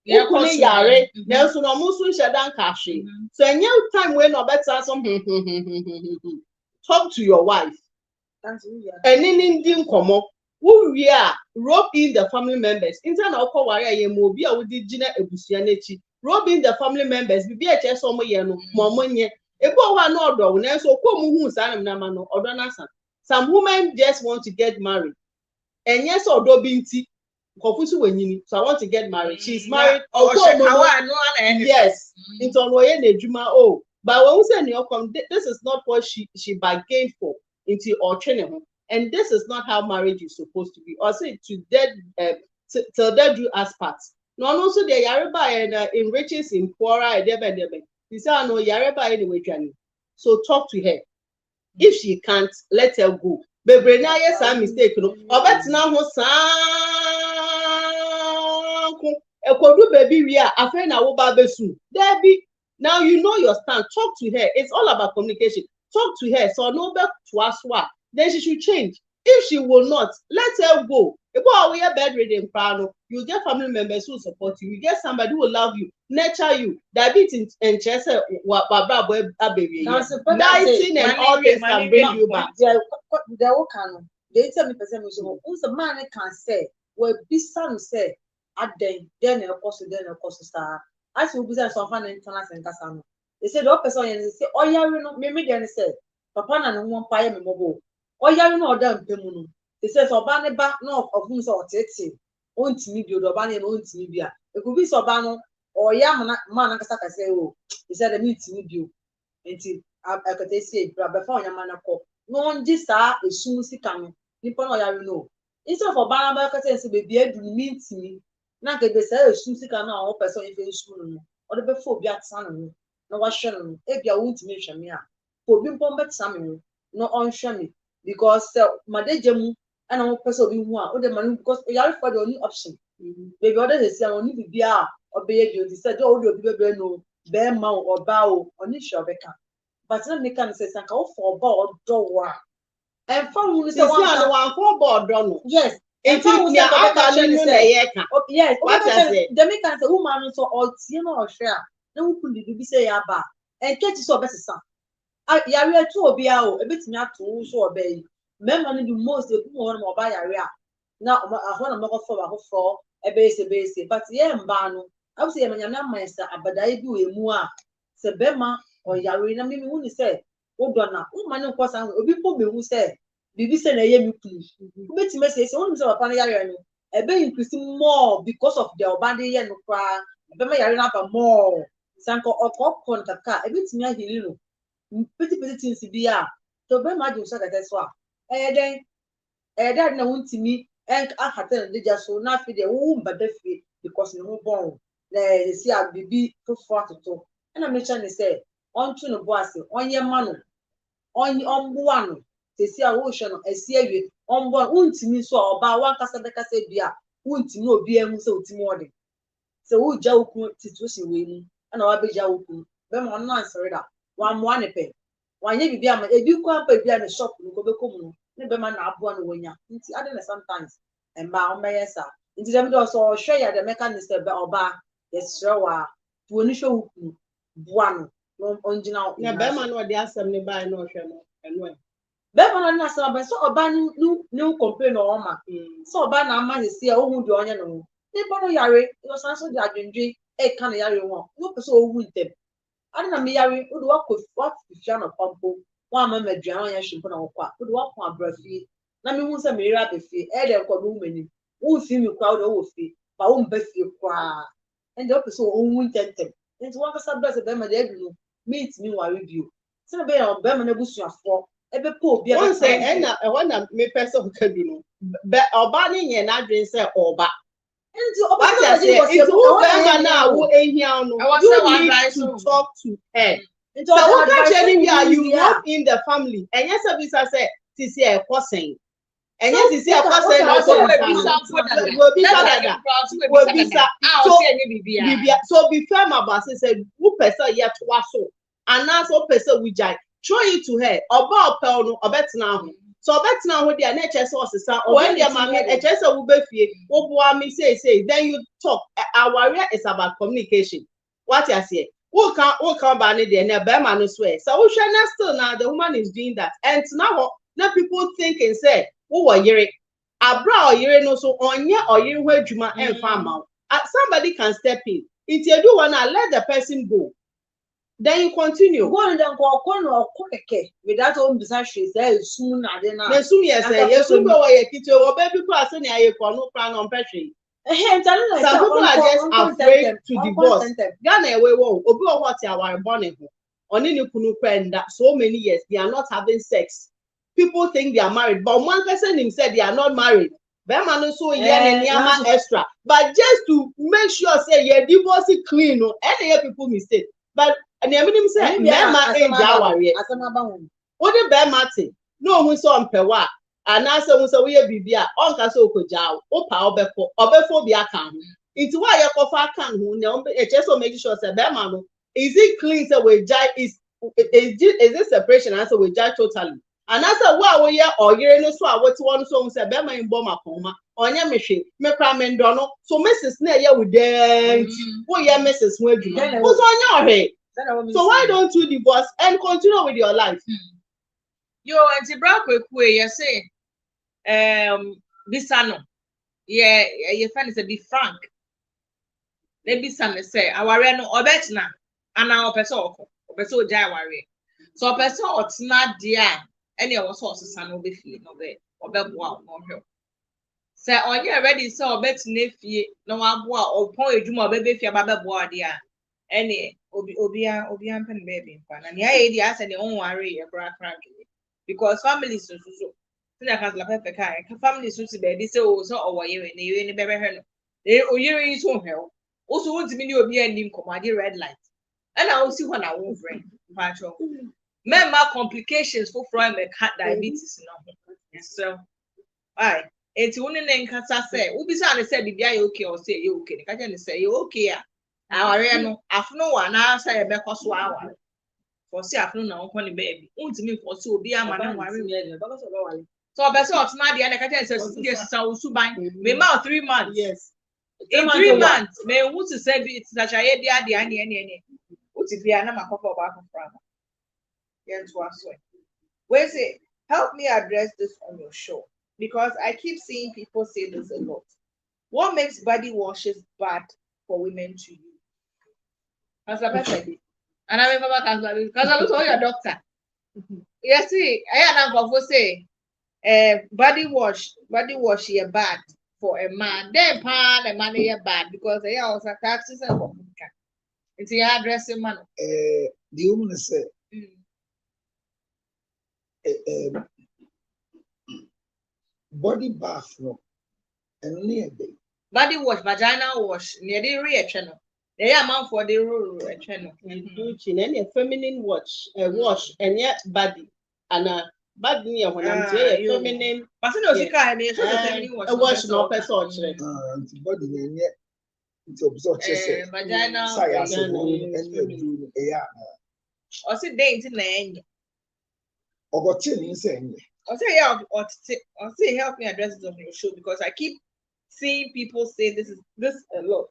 Ukuni yare, Nelson Omusu Shadan Kashi. So a new time when or better some talk to your wife. And in Indian Como, who we are rope in the family members. Internal Kowaria Mobia with the Gina Ebusianechi, rope in the family members, be a chess or Moyano, Momonye, a boy one order, and so Komu Sanam Namano or Donasa. Some women just want to get married. And yes, or Dobinti. So I want to get married. She's married. Yes. It's on Juma. But when we say this is not what she bargained for into or training. And this is not how marriage is supposed to be. Or say to dead till death do us part. No, also the Yareba and in riches in Quora and Debe. He said, no, Yareba anyway, Johnny. So talk to her. If she can't, let her go. But Brena, yes, I'm mistaken. Or better now, baby, we are a friend. Debbie, now you know your stand. Talk to her. It's all about communication. Talk to her. So no back to us. Then she should change. If she will not, let her go. If we are bedridden, you get family members who support you. You get somebody who will love you, nurture you. Diabetes and chest, dieting and all this can bring you back. They tell me, who's a man can say, well, this son say, at then of course, star. As you be some fun and tenants and Cassano. They said, oh, person, and they say, oh, yeah, you know, maybe then said, Papa and one fire me mobile. Oh, yeah, you know, damn, Pemuno. They says, oh, Banny back north of whom saw Tetsi. Won't me do the Banny and won't me be. It could be so banner or young man, I say, oh, he said, I meet with you. Until I could say, before your man, no one just is soon coming. nipa no yare no instead of ọba na ka say baby edu ni mintimi na ka be say esu sika na o person ife esu no o de be fo obi atsa no na wa hwe no e bia wo ntimi hwe me a ko obi mpom betsa me no on hwe me because madejemu ana wo person obi hu a o de man because yare for the only option baby o de say oni bibia obeye bi o di say o de obi bebe no be ma oba o oni hwe obeka but na make am say sanka wo for oba odo wa and from who say one for board no yes and from who say yes what I say the make am say woman so o tie na o hwe a na wo kun di bi say ya ba and catch so obesesa yare tu obi a o ebetimi ato so obai memma no the most e kuma won oba yare a na ahọ na mako for ahofo ebese but ye mba no I say manya na mansa abadai bi we mu a se bema o yare na me hu ni say wo do na wo ma ne nkosa obi po be hu say bibi say na ye mi kunu obetime say won say papa na yare no ebe increase more because of the obade ye no kra ebe ma yare na ba more sanko okokon kaka ebetime ahiri no petit things bi a to be ma ju so that so a den na wuntimi en ahata na deja so na fi de wo mbada fi because no bon na si a bibi to fo atoto na me cha ne say onto no boss onye ma no onboa no se si a wo hwe no asi awie onboa wuntimi so oba wan kasa de kasa bi a wuntimi obi ehu se otimi ode se wo ja oku situation we ni na wa be ja oku be mo no answer da wa mo ne pe wanye bibi ama ebi kwa pa bia ne shop no ko be kom no ne be ma na aboa no wonya nti ade na sometimes emba o meye sa nti dem do so hwe ya the mechanism be oba yesre wa to oni hwe wuku boa no onjina na be ma no de asem ne bai no hwe no eno e be ma no na asem ba so oba ni complain o ma so oba na ama hesi a ohun de onye no ni bo no yare yo san so de adwendwe e ka na yare won no pese owu ntem ade na me yare wo do what fia no pampo wa ma maduan ya shimpo na wokwa wo do wakwa abrafi na me hu se me yare abefi e de ko do mani wo fi mi kwa wo do wo fi ba wo mba fi kwa and the person owu ntem nti wa kasa bless be ma de adu no meet me ware bio se be ya be ma na busuafo ebe po obi one say na na me person ka bi no be oba ni nye na adwen say oba nti oba na say it who be na wo ehia no you need to talk to her so what actually you work in the family and yes say sisi e kosen and yes sisi e kosen no so so be firm about say who person yet to so and now so person we jai show it to her oba opel no obetna ho so obetna ho dia na eche se osesa when dia mama eche se wo be fie wo boa me say then you talk. Our area is about communication. What you say who can ba ne dia na be ma no so e so wo hwe na still now the woman is doing that and now people thinking say wo yere abra oyere no so onye oyere ho adwuma emfa ma somebody can step in if you do wanna let the person go. Then you continue. Go and then go no okeke without own business say soon na de na. Na soon yes go we kiti o baby class na aye ko no plan on petri. Some people are just afraid to divorce. Ghana we wo obi o what our born ho. Oni ni kunu kwenda so many years they are not having sex. People think they are married but one person him said they are not married. Bema no so extra but just to make sure say your divorce clean no any people mistake but and the minimum say Bema enjaware odi Bema te no hu so mpewa ana se hu so we bibia onka so okoja opa obefo bi aka ho nti wa ye kofa kan ho na eche so make sure say Bema no is it clean say we jai is this separation and so we jai totally. And as a wa we or yere no so a what one so say be my bomb akoma onye mehwe me kra me ndono so Mrs. na ye with them wo ye Mrs. wo adwuma wo so onye ohwe so why don't you divorce and continue with your life yo anti bra kwekue ye say bisano ye fan say be frank le bisano say aware no obetna ana opese oko opese oja aware so opese otna dia any of us osesa no be fie no be obeboa no hwe say onye ready say obetna fie no aboa opon edwuma obebe fie babeboa dia any obi ampen baby mfa na nia ye dia say ne onware ye kra because families so Sina kasla pepe kai. Ka family so ti be say o so owo yere na yere ni bebe he no. E o yere yi so he o. O so won ti mi ni obi anim komade red light. And I will see when I won't friend. Patrol. Member complications for from diabetes no. So, aye. Enti woni ne nkasa say, ubi say say bibia you okay or say you okay. Ka je say you okay a. Aware no, afuno wa na say e be koso aware. For say afuno na won ne baby. Untimi for say obi ama na ware. So be say otna de na ka je say dey sisa usuban. Me ma 3 months. Yes. In 3 months, me who to say it's such a idea the any. Uti bia na makopa back from. Yes, where say help me address this on your show because I keep seeing people say this a lot. What makes body washes bad for women to use? As a better and I remember because I was your doctor. You see, I am say body wash is bad for a man. Then pan a man is bad because they are also taxes and it's the addressing man. The woman said body bath no and near day. Body wash, vaginal wash, near the rear channel. They are man for the rural channel. And any feminine wash and yet body and a body near when I'm saying feminine. But no, she can't. A wash no person. Body near it's absorbed. Vaginal. Or sit day into the or got saying. I'll say yeah, or say help me address this on your show because I keep seeing people say this a lot.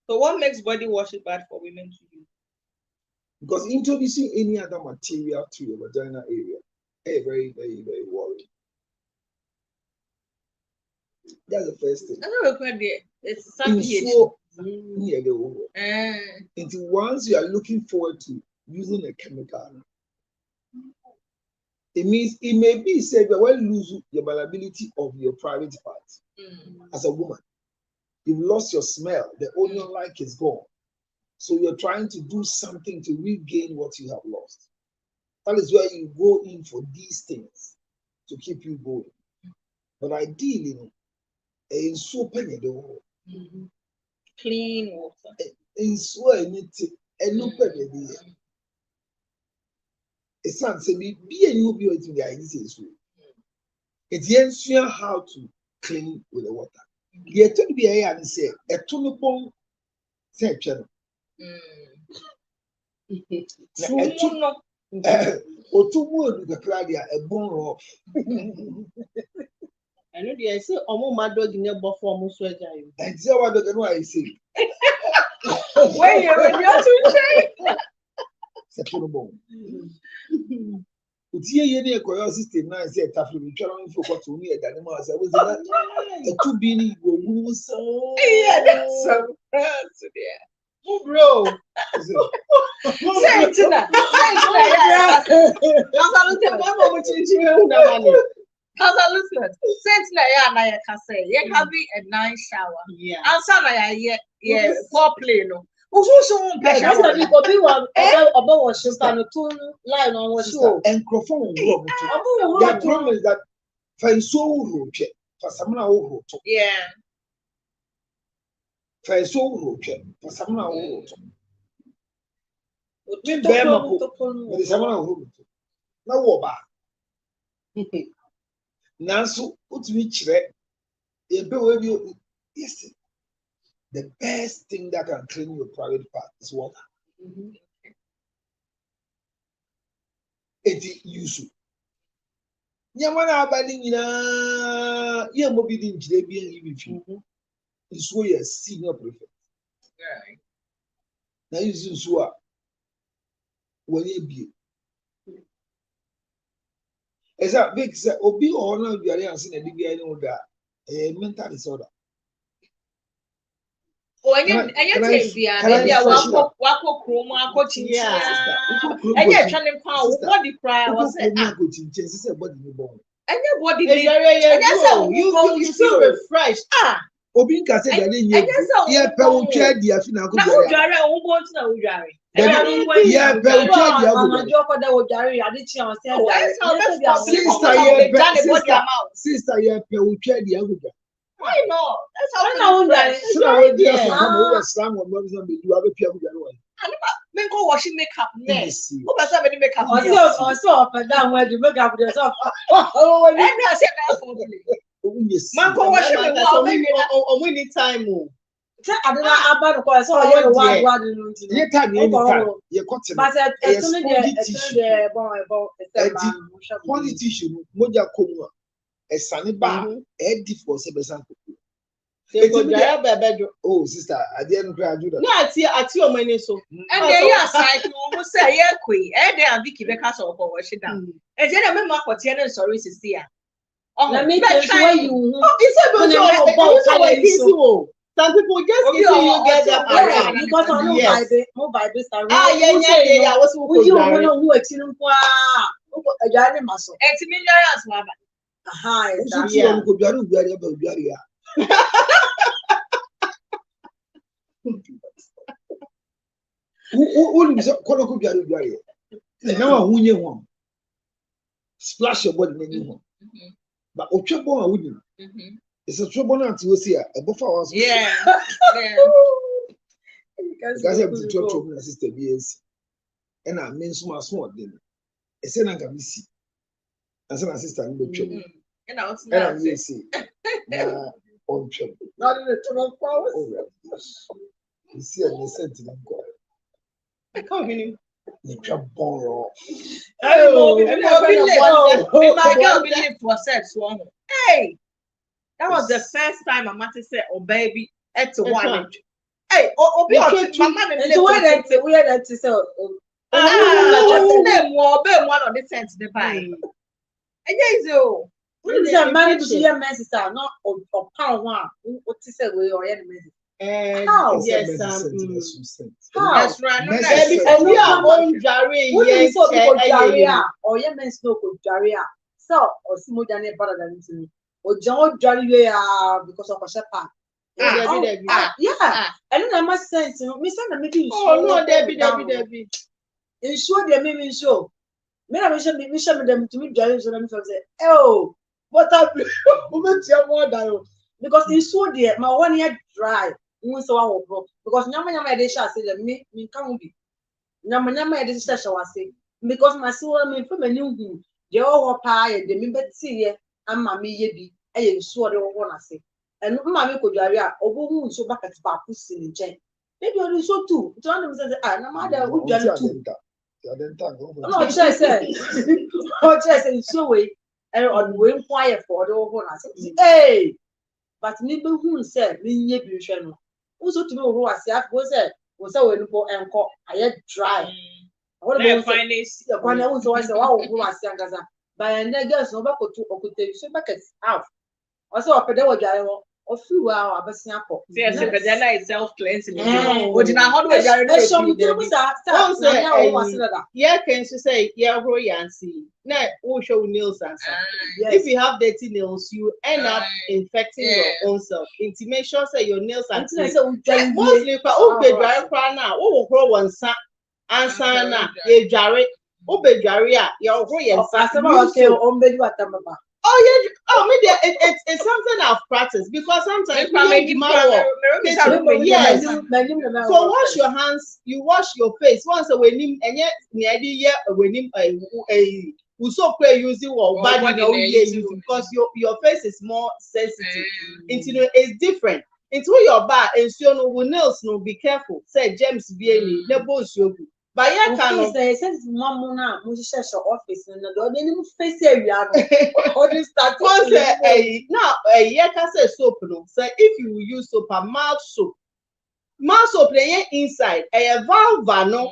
So what makes body wash bad for women to use? Because introducing any other material to your vagina area, very, very, very worrying. That's the first thing. I don't know it's something. Until once you are looking forward to using a chemical, it means it may be said that when you lose your malleability of your private parts as a woman, you've lost your smell, the onion like is gone. So you're trying to do something to regain what you have lost. That is where you go in for these things to keep you going. But ideally, in so many clean water. In so anything, and no penny. It's not say be a new beauty in the ideas. It's the how to clean with the water. You have to be a and say a tunapon section. Or 2 words with the cladia, a bone off. I know the I say, oh, my dog in your buffer, almost sweat. And so what do I say? Where you're too shy. Bone. Utie ye na system na say tafu mi twara mi foko to ni edane ma say we say that 2 billion go wu so. Yeah, that's so there. Bro. Say it na. Since na ya na ya ka say you having a nice shower. Yeah. Answer na ya foreplay no. So That's why we go be one about what she stand to line on what show. And crofon the problem is that for so roche for some roche. Yeah. For so roche for some roche. We Na wo ba. Nanso utumi kire e be we bi yes. The best thing that can clean your private part is water. It's useful. Yamana abadi na ye mo bi din jire bi en bi is so your senior prefect. Right. Na use so a won ye bi. Esa big say obi o na biare anse na bi ani o da mental disorder. Oh, I take the idea. Wako chroma, wako chinchia. I get trying to call what the cry was. Anybody, you feel refreshed. Obi nka say that dey yeah pe o twa dia fi na go na udare o go to na udare Yeah, but we try the other. Joko that would carry. I did see on Sister, yeah, we try the other. Why not? That's how I know that. So I just come over Islam or Muslim, you have a peer with your wife. Men go washing makeup. Yes. Who does have any makeup? Also up and down where you make up with yourself. Oh, and I said that for me. Man go washing on winning time. I don't know about the course. So you're one. You can't you cut him. But as soon as the boy Quality tissue, Moja Kuma, a sunny bar, Eddie for Sebastian. Oh, sister, I didn't graduate. Yeah, I see your money so. And they are side almost say, yeah, queen, and they are Vicky Becas or washing down. And then I remember what Tiana sorry is here. Oh, let me tell you. Some people just you get them around because I know more Bibles are yeah. I was who actually a journey muscle. 8 million mama. Aha, yeah. Who is now who splash your body anymore. But Ochabo I wouldn't. It's a trouble not to see a buffer was yeah. Because I have to talk to my sister BS. And I mean small then. A son I can see. As an assistant in the trouble. And I was not see. On trouble. Not in the trouble powers. You see, I sent to them. I can't mean the trouble. Oh, my girl believe for sex one. Hey, that was the first time my mother said, "Oh baby, it's a one." Hey, oh, my mother. It's where that is. Name one on the tent the buy. And yes, oh. What is that man to see a message? Not or pound one. What is it? We are enemies. How? Yes, That's right. And we are on Jari. Yes, so Jaria or Yemen's no good Jaria. So or smooth than a better than to me. Or John Jaria because of a shepherd. Yeah, and then I must sense, Miss Anna, maybe. Oh, no, Debbie. Ensure they may show. Maybe I should be them to me, James, and I'm say, oh, what up? Because they saw there, my 1 year dry. Because Yama they shall say that me can't be. Yama they shall say, because my soul, I mean, from a new who, they all pie, the member see, and mammy ye be, and swore they want to say. And mammy could area, or who so back at Bakus in the chain. Maybe I do so too. John says, no matter who done too. No, I said, so way, and on way quiet for the whole. Hey, but maybe who said, me ye be channel. Also to know who I said, was so for and call I had dry. What about finance? The one I was always who I sang as a by a nigger, so back to occupation buckets out. Also, a pedagogue. Or few hours, but Singapore. Yes, the Padella is self-cleansing. What did I hold with yeah, can you say, yeah, Roy and see? Now, we'll show nails and if you have dirty nails, you end up infecting your own self. Intimation say your nails are mostly for dry now. Oh, grow one son and son, a jarret, Obe Jaria, your Roy and oh yeah, oh maybe it's something I've practiced because sometimes yes. So wash your hands, you wash your face once a wenim and yet near wenim a so using or body because your face is more sensitive. It's different. Into your bar and so no nails no be careful. Say James Bieni, nebos yogu. But yeah, can say since Mamma Musician office and the didn't face area. Or this start now a year can say soap no. Say if you use soap a mouth soap play inside a valve no.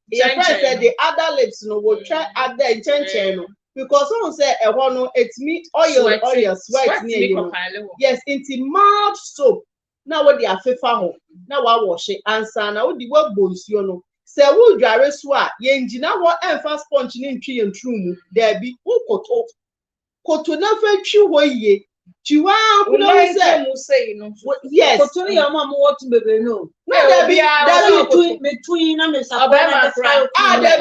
Your friend said the other lips no will try other intention because someone said a one no it's me oil sweat near you. Yes, into mouth soap. Now what they are faithful now I wash it answer now the work bones you know. Say who dware so a yenjina ho emfa sponge ne ntwi yentrum there be koto na fa twi ho ye Chiwa We kuno learn say to say no. yes. Kotoni ya mama what to baby no. No there be Me twin na me support Obema na kra. there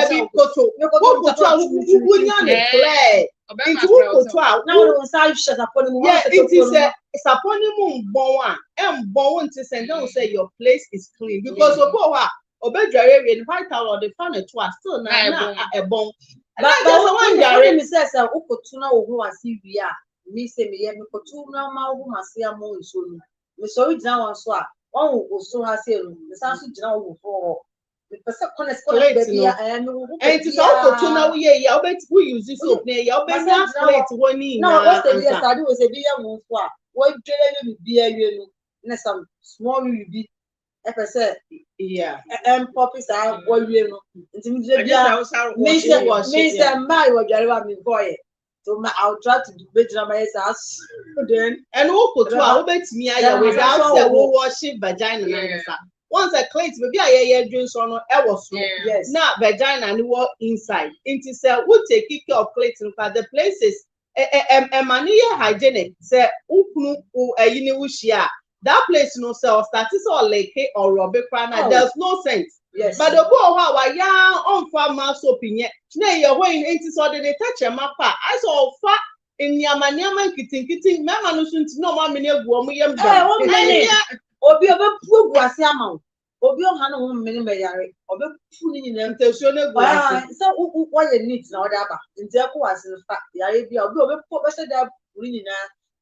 be koto. Wo koto a wo nya ne clear. Into wo koto a na wo say shut up on yeah, it is a saponi mu mbon a mbon nti say don't say your place is clean because obo wa obedware we in white towel the fan to still na ebon. But one day me say ukotu na wo ho ase wi a me say me ye me kotu na ma wo mase amo nso no. Me so wi gina wan so a wan wo so ha say no. Me san so gina wo for me pese connect baby a me wo. And it is all kotu na wo ye ya obet who use this soap na ya obet na plate woni na what the year study was a be ya wo so a wo dwele we bi awie no na some small we be pese yeah poppies are wo wie no nti me dre bia me say my wo dware wa me boy. So I'll try to do better my ass. Then and who could betimi aya without say wo washing vagina na once a clean maybe aye drink so no e was so yes na vagina ni wo inside into say we take care of cleaning for the places mani hygienic say ukunu ayini wuhia that place no say or start is all like or rubber crana there's no sense. Yes. But the boy wa ya on farm soap nye na ye when enti so de touch mapa I saw fa nyama kitin mama no so nti no ma me na egu omo yam da obi pu ase ama obi o ha no ho me ne yare obi pu ni nyina ntesuo na egu ase so wo ye neat na oda ba nti e ko ase fa yare bia obi pu be se da pu ni nyina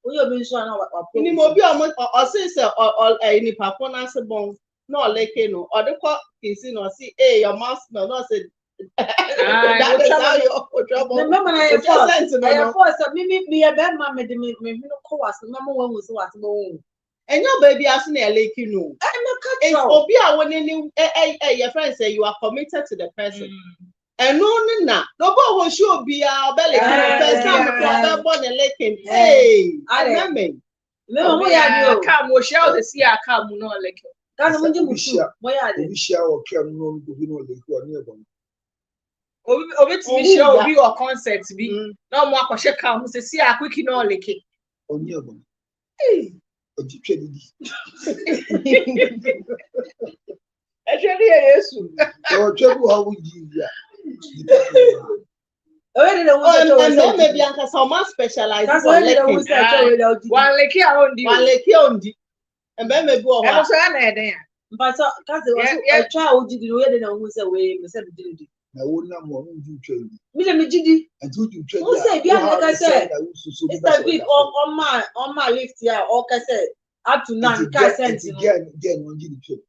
oye obi nso na wa ni mo bi o se ni performance bon no like no or the call is no see your mouth smell no say that is how you trouble remember I force me be be no ko was mama wan was what no and your baby as na like no it's obi a won ni your friend say you are committed to the person and no bo show obi a be like first time to born like hey I remember no ya do come we share the see come no like kana munji mutu moya de we share o kem no go bi no le ko ni ebon obi ti share obi or concert bi na mo akọhye ka mo se si akwiki na oleke oni ebon oji twedi di e twedi Yesu o twebu ha wo ji ya already the one no maybe anka some specialize on leke one leke ondi and then maybe o wa so na eden ya but so cause I try ojidi no ye de na hu se we me se bi di na wo na mo nju twedi mi le mi jidi and you twedi who say bi an ka say it's a big on my lift here o ka say up to now ka sent no again on jidi twedi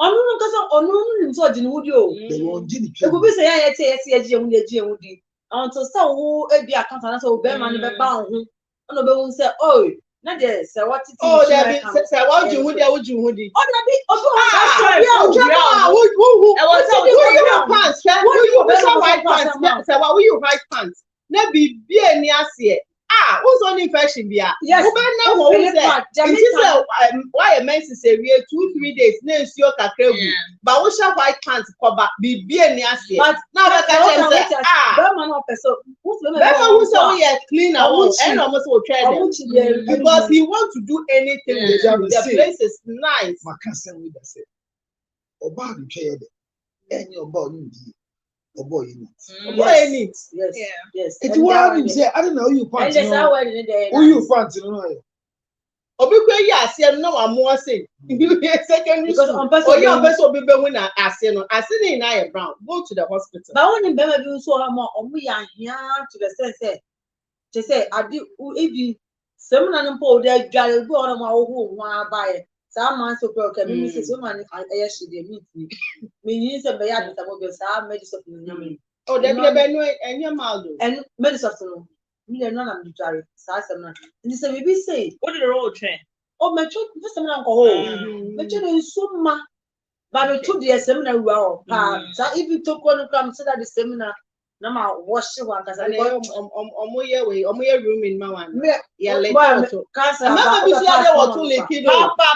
onu no ka so onu no so jini wudi o the one jidi e go twedi bi say ya tie ye ji hu di until so wo e bi account na so be man be ba hu ono be hu say oh na de say what it oh there be say what you hu di oh na bi obo pants white pants say what you white pants na be ni ase who's on infection bia who be na wo say it is why a men's say we 2-3 days na nsuo kakra gu but we share white pants cover be ni ase now we can say be man no person who say we are clean and almost we try them because he want to do anything with the place is nice makasa we da say oba bi twa ye de enye oba ni ndi oba yi ni yes it was say I don't know you pants no who you pants no obi kwe yi ase no wa mo ase secondary school o ya person obi be hu na ase no ase ni na ye brown go to the hospital but when be ma bi so ha mo omo ya hia to the sense say adi ebi semna no po de adware bi ono ma wo hu abaye sa man so pe o ka mi se so man aye she de meet me yin se be ya de mo be sa medicine no nyame oh de be no enye maldo and medicine no mi le no na mi dware sa semna ni se be say what did the road train oh me chu semna nko ho me chu de summa ba me chu de semna wi o pa sa if you to no come say that the semna na ma wash one cause I omo ye room in ma one ya let to cancer ma bi so ade wo to le kido pa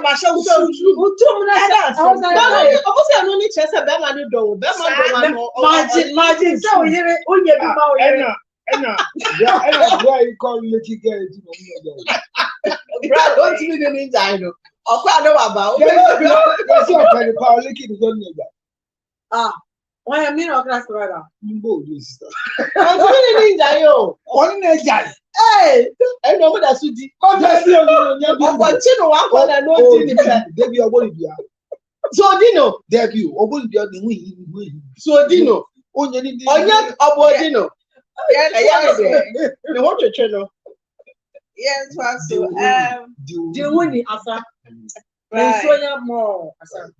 ma show utum na sa I was like obo se no ni chese be ma do be ma do ma no margin so here onye bi ma o here And why you call Lucky girl? Brad, don't you need to I know. Of course, I know about. That's your penny power. Lucky is on the Ah, why am I not class brother? sister. I'm doing ninja yo. One guy. Hey, I know what that's with you. Just see on your Continue one for the no Debbie, I want to So Dino, Debbie, or will be on the wing. so Dino, Only Onya Obodino. The what you channel? Yes, so The one asa. right. So ya more asa.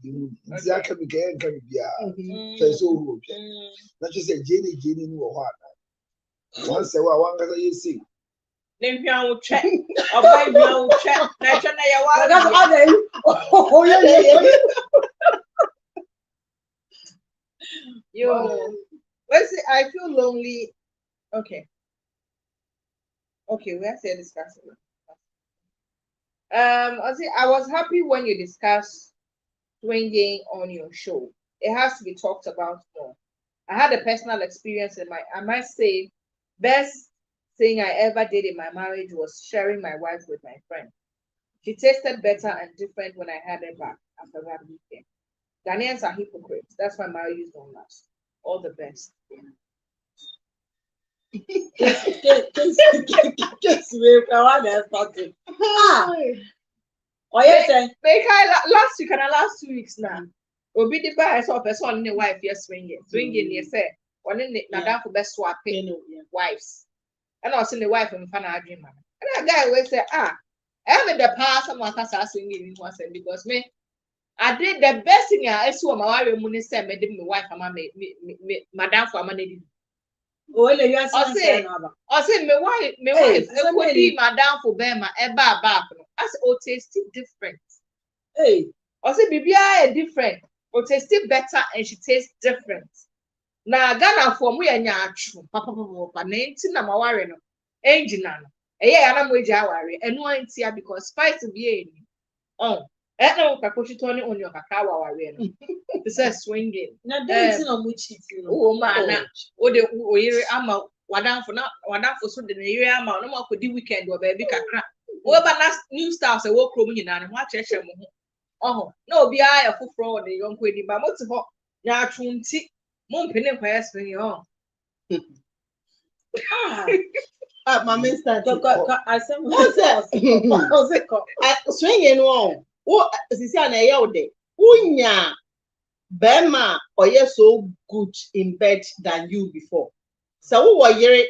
Exactly, can be a so not just a Jenny no one. Once a while, one as I see. Then you will check. Or buy you check. That's That's all. Oh yeah. Yo, let's see. I feel lonely. Okay, we have to discuss it. I was happy when you discussed swinging on your show. It has to be talked about more. I had a personal experience I might say, best thing I ever did in my marriage was sharing my wife with my friend. She tasted better and different when I had her back after that weekend. Ghanaians are hypocrites. That's why marriages don't last. All the best. Oh yes, sir. Last week and last 2 weeks now. Obi the buy so person on the wife yes swinging. Swinging you say on the nadam for best swapping wives. And also the wife and fan dream man. And that guy will say, I'm in the past someone can start swinging in one second because me I did the best thing I saw my wife money said me my wife and madam for money. Oh, you are saying my wife could be madam for Bema eba back. I said, oh, tasty different. Hey, I said, Bibia different. Oh, tasty better and she tastes different. Now Ghana for me and yachu, papa, name to my worry no engine. I'm with Jawari and one tia because spice to be oh. I know Kakoshi Tony on your Kakawa warrior. It says swinging. Now, dancing on which it's oh, man. Oh, the Oiri Ama, Wadam for so the area amount, no more could do weekend or baby crack. Oh, but that's new stars a walk room in and watch a oh, no, be I a full fraud, the young queen, but what's about Yatrunti, Mumpin and Past swinging on. My minister, I said, swinging on. Oh, Sisia na ya ode. Unya Bema or yes so good in bed than you before. So who yere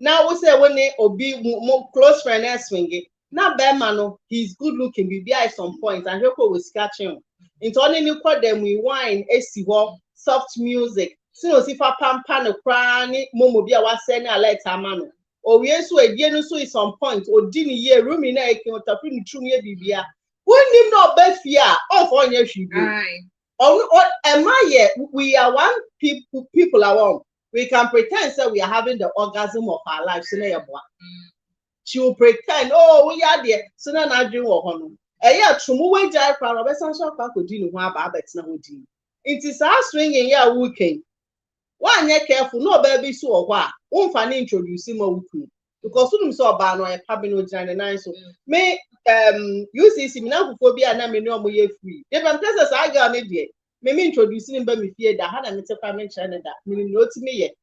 now we say when they obi more close friend and swinging. Now Bema no, he's good looking. Be at some point and Heko was catching. Into only new call them we wine, AC soft music. So if I pampa no cranny, Momo be a was sending a letter mano. Or we so a no so is some point or dini year room in a can tapin true bibia. When you know best fear of on your shoe. Or am I yet? We are one people around. We can pretend that we are having the orgasm of our lives. She will pretend, oh, we are there. So now I do what on. Yeah, Trumu Jai Crown of Essential Fakudino, who have Abbott's now. It is our swinging yeah, working. One year careful, no baby so or what. Won't find introduce him or because soon saw a ban or a cabinet and so may you see phobia and I may know more free. Different places I got an idiot. Maybe introducing him by me fear that had a little comment China that meaning not to me yet.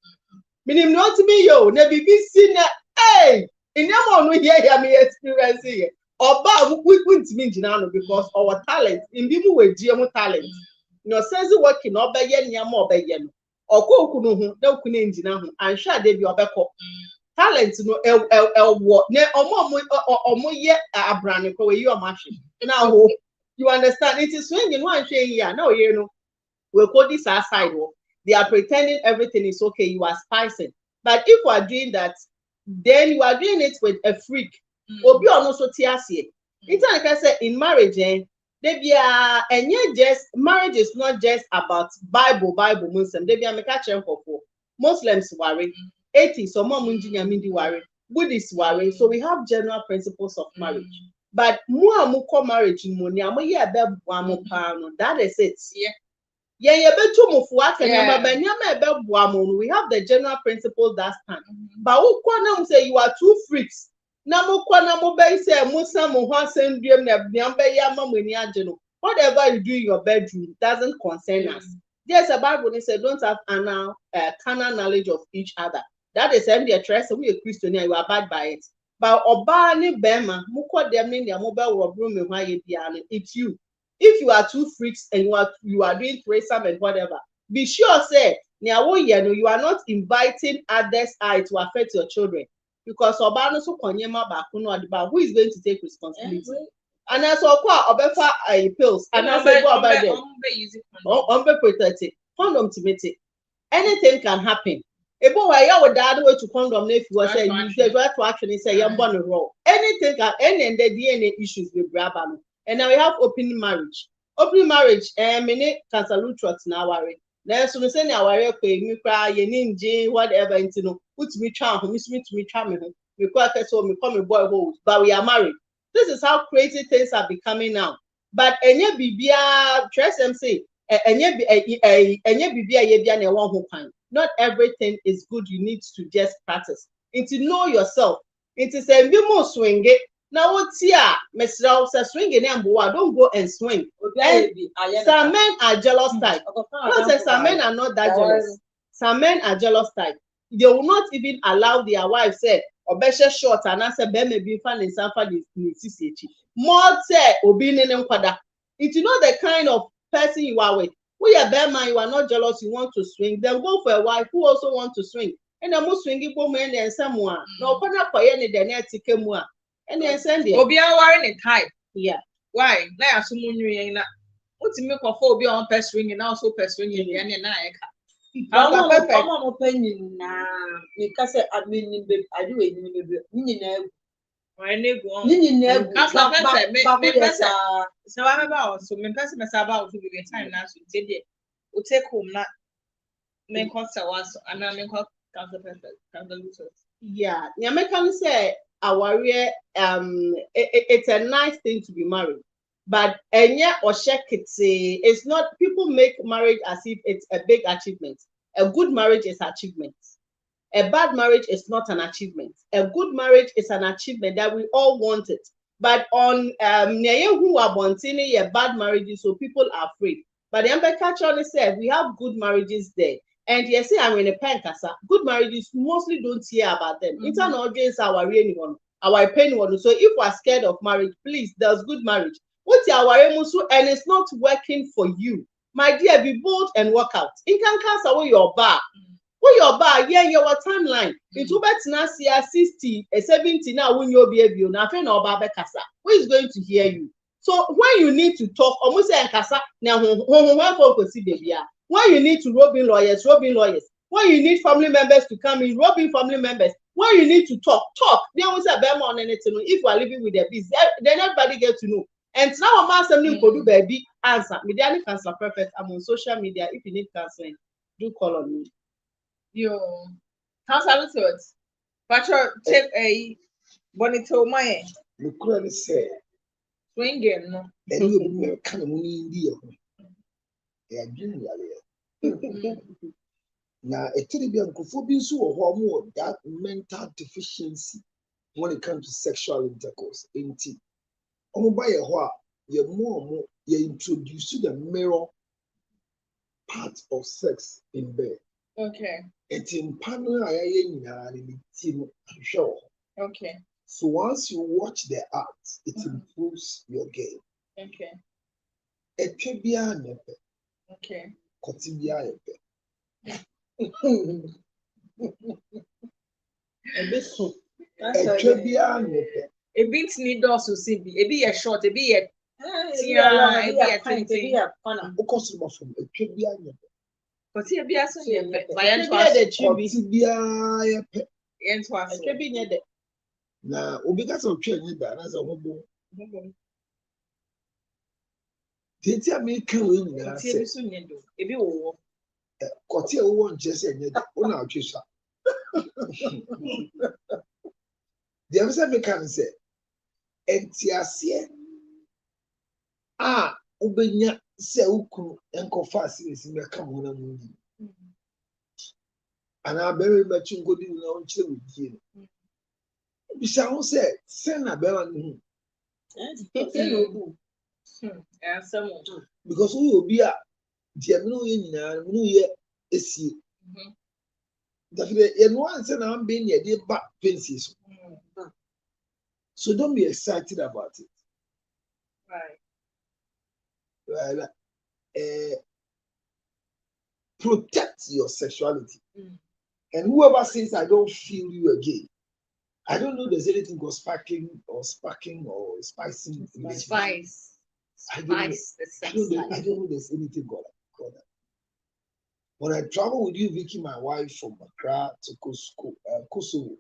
Meaning not to me, yo, never be seen. Hey, in your own we hear me experience here. Or Bob, we couldn't mean Jinano because our talent in people with GMO talent. No sense of working or by yen more by yen. Or Kokuno, no Kunin Jinano, and shall they be a backup. Talent no what ne omo ye abrane ko we you are machine now you understand it is swinging one share here now you know we'll call this aside they are pretending everything is okay you are spicing but if you are doing that then you are doing it with a freak obi also tiasie it's like I said in marriage they be and just marriage is not just about Bible Muslim they be a mekachen for Muslims worry 80 so mom engineer mindi worry Buddhist worry so we have general principles of marriage but more marriage money that is it Yeah, we have the general principles that stand. But who say you are two freaks? Whatever you do in your bedroom doesn't concern us. There's a Bible that says don't have carnal knowledge of each other. That is the trust we a Christian, you abide by it. But Obani Bema, it's you. If you are two freaks and you are doing threesome and whatever, be sure say you are not inviting others to affect your children. Because Obano so konyema bakuno adiba, who is going to take responsibility? And as obefa pills, and I say go about them. Protected condom to meet it. Anything can happen. A boy, I would dad way to condom if you say you try to actually say you're born wrong. Anything can end the DNA issues with Brabham. And now we have open marriage. Open marriage, many cancer trucks now worry. Now, so we say our me cry, you ninja, whatever, you know, put me charm, miss me to me charming. We quite so me come a boy hold, but we are married. This is how crazy things are becoming now. But any bibia, trust them say, not everything is good. You need to just practice. And to know yourself. It is a bit more swing it. Now what's here? Mr. Swinging and don't go and swing. Some men are jealous type. Some men are not that jealous. Some men are jealous type. They will not even allow their wife say or better short and answer them maybe fan and somebody more say obedient and kwada. It's not the kind of person you are with. We are bad man, you are not jealous, you want to swing. Then go for a wife who also want to swing. And the most swinging woman and someone. No, but not for any the net ticket more. And then send it. Obi wearing a type. Yeah. Why? Like someone what's make a phobia on pursuing and also pursuing and I'm opinion na because I mean I do it so I so me person about to be time now so today we take home na men cost was and I mean cancer losers. Yeah, Nyame say our it's a nice thing to be married, but it's not. People make marriage as if it's a big achievement. A good marriage is achievement. A bad marriage is not an achievement. A good marriage is an achievement that we all want it. But on who are wanting a bad marriages, so people are afraid. But the Ambeka only said we have good marriages there. And yes, I'm in a pankasa. Good marriages mostly don't hear about them. It's an audience our anyone, our pain one. So if we're scared of marriage, please, there's good marriage. What's our emusu and it's not working for you, my dear? Be bold and work out. It can cast away your bar. When your bar, yeah, your timeline. It's over to see 60, 70 now when you'll be able to nothing or Baba Kasa. Who is going to hear you? So when you need to talk, almost say Kasa, now when you need to rob in lawyers. When you need family members to come in, robbing family members. When you need to talk. They always say on anything. If we are living with their business, then everybody get to know. And now I'm asking you to do baby answer. Media Counselor Perfect. I'm on social media. If you need counseling, do call on me. Yo, Counselor Lutz, Patrick, take a bonito my The credit say, swinging. and you kind of money in the yeah, now a terrible cophobia or that mental deficiency when it comes to sexual intercourse. Ain't it? Oh, by a while, you're more you introduce to the mirror part of sex in bed. Okay. It's in panel in show. Okay. So once you watch the act, it improves your game. Okay. It can be a nepe. Okay. Kotibia epe. It can be a nepe. A bit need also see a be a short, a be a Customer from it can be a nepe. but here be a so It can be near the now, Obigas of training that as a hobo. Did you make a win? If you Cotia won't just say, on our chisha. The other side can say, and Tiasia. Ubenya say ukunu enko fast is me come on amundi and I very much go di na on chire with you bisa won say send na be wan hu And someone. because we obi a dia me no ye nyina me no ye esi definitely no one say na am be near dey back pensies so don't be excited about it. Right. Protect your sexuality. And whoever says I don't feel you again, I don't know there's anything called sparking or spicing. Spice. I don't know. Spice the I sex don't know, life. I don't know there's anything called that. When I travel with you, Vicky, my wife, from Accra to Kosovo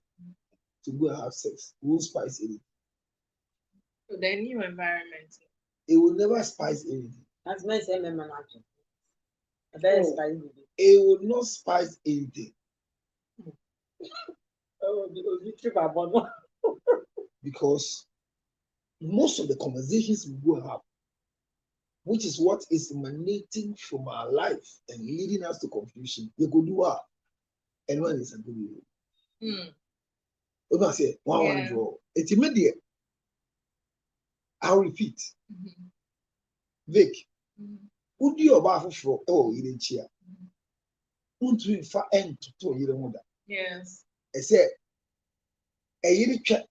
to go and have sex, we won't spice anything. So the new environment. It will never spice anything. That's my same man. Very spicy. It will not spice anything. Because most of the conversations we go have, which is what is emanating from our life and leading us to confusion, you could do what? And when is a good year? We must say, one draw. It's immediate. I'll repeat. Vic, would you about for you didn't cheer? Won't you for end to you don't that? Yes. I said, a year check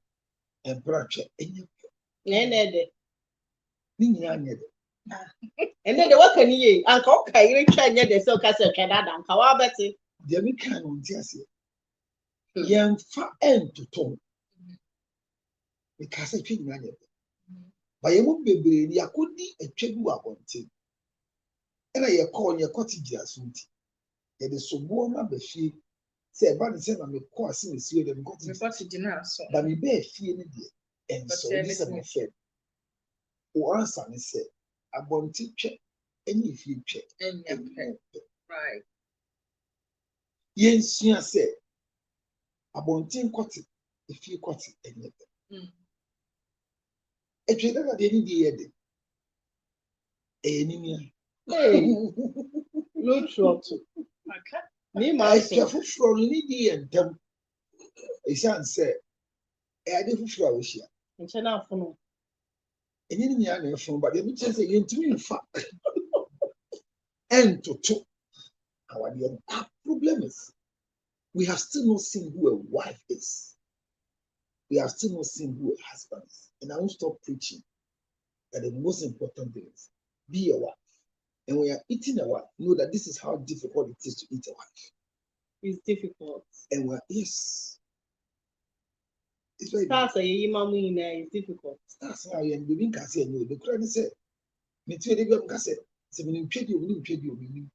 and branch and you. And then the work can ye, Uncle Kyrie trying the so castle Canada, and how about it? The American on Jessie. Young for end to tone. Because I think many. But you won't be brave, you could be a trade you are wanting. And I call your cottage as soon. It is so warm up the fee. Say about the same, I'm a course in the sea and got to dinner. So. But we bear fear and so this is my friend. Who answer me said, I want to check any future. Right. Yes, you said, I want to cut it if you cut it anything. A trader at any day. Enemy. No trouble. Okay. Me, My my careful from any and them. A son said, I didn't flourish here. and channel for And in the other phone, but let me just say, in fact, and to talk. Our problem is, we have still not seen who a wife is. We have still not seen who a husband is. And I won't stop preaching that the most important thing is be a wife. And when you are eating a wife, know that this is how difficult it is to eat a wife. It's difficult. And we're, yes. It's very That's a it's difficult. That's how you and the can say, no, the crowd said, me too, they go and say, so when you trade you,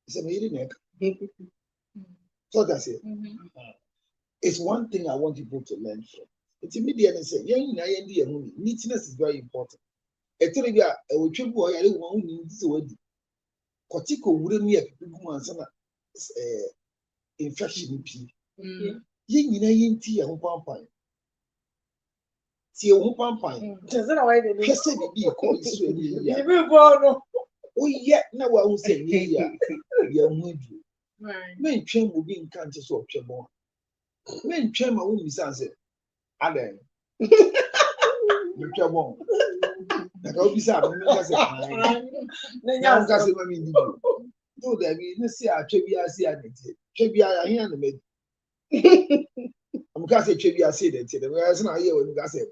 it's a meeting neck. So that's it. It's one thing I want people to learn from. It's immediate and say, neatness is very important. A trivia, a trip boy, I don't want to this already. Kotiko wouldn't be a people and infection. Yin tea and pine. See a pine. Does that why they Just say be a call is oh, yet now I will say, yeah, Right. men train will be in countries of Chemon. Men train my own misanse. Adam. You Chemon. Like I'll be sad. Now, because I mean, no, there be no see a trivia see a trivia here in the mid. I'm going to say trivia say that the whereas now here when you guys say,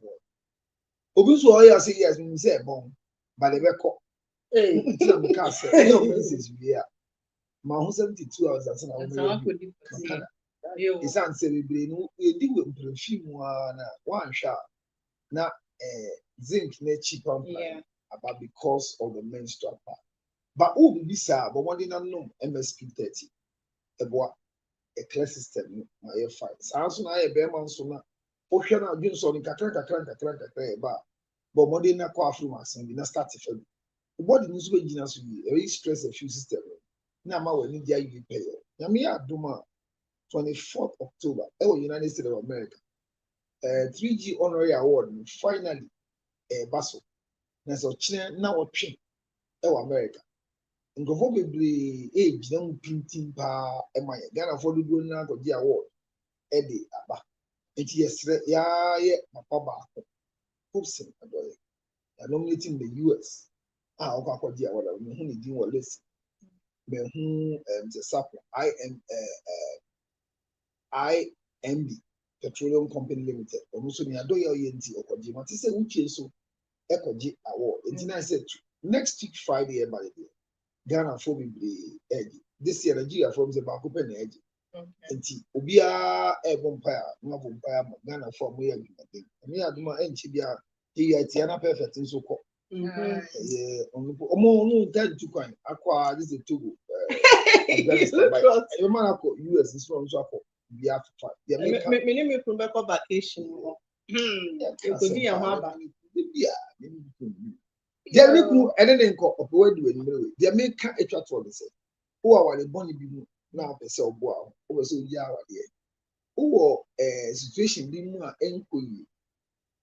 Obusu, all you say yes, when you say, bon, but the record. I'm can't say, no, Mrs. Yeah. My home 72 hours as an it's answer we deal with perfume one shot. Now, zinc cheap about because of the menstrual part. But oh, be sad, but one didn't know MSP 30. A clear system, my air fight. Sounds like a bear man sooner. Ocean of Johnson in Katraka, but Modena coffee was and did not start to film. What the news wages will be a stress a few system. Now, my will need you pay. Yamia Duma, 24th October, United States of America. 3G honorary award, finally, a bustle. na sɛ ɔkyerɛ na ɔtwe ɛwɔ America nkurɔfoɔ bebree gyina mu pintin paa ɛma yɛ Ghanafoɔ dodoɔ no akɔgye award ɛde aba nti yɛsrɛ yɛayɛ papa baako Hobson Adɔyɛ nominating the US ɔkɔ akɔgye award a mehu ne din wɔ list mehu sɛ SAPO IMB Petroleum Company Limited ɔno nso ne Adɔyɛ ɔyɛ nti ɔkɔgye ma te sɛ Uche nso ɛkɔgye award nti na sɛ next week Friday ɛba deɛ Ghanafoɔ bebree ɛgye this year Nigeriafoɔ m sɛ baako pɛ na ɛgye nti obiara ɛbɔ mpaeɛ a na abɔ mpaeɛ ama Ghanafoɔ a wɔyɛ adwumaden ɛno yɛ adom a ɛnkyɛ biara yɛyɛ atia na perfect nso kɔ ɔmo nta ntu kwan akɔ a this is Togo ɛbɛma no akɔ US nso nso akɔ biara fofa me ne me kunu bɛkɔ vacation wɔ ekodi yɛn ho aba deɛ me kunu ɛne ne nkɔ ɔpɛwɔ adi wɔ anim we deɛ meka atwa toɔ de sɛ wo a wale bɔne bi mu na apɛ sɛ ɔboa wo wopɛ sɛ oyi awadeɛ wowɔ situation bi mu a ɛnkɔ yie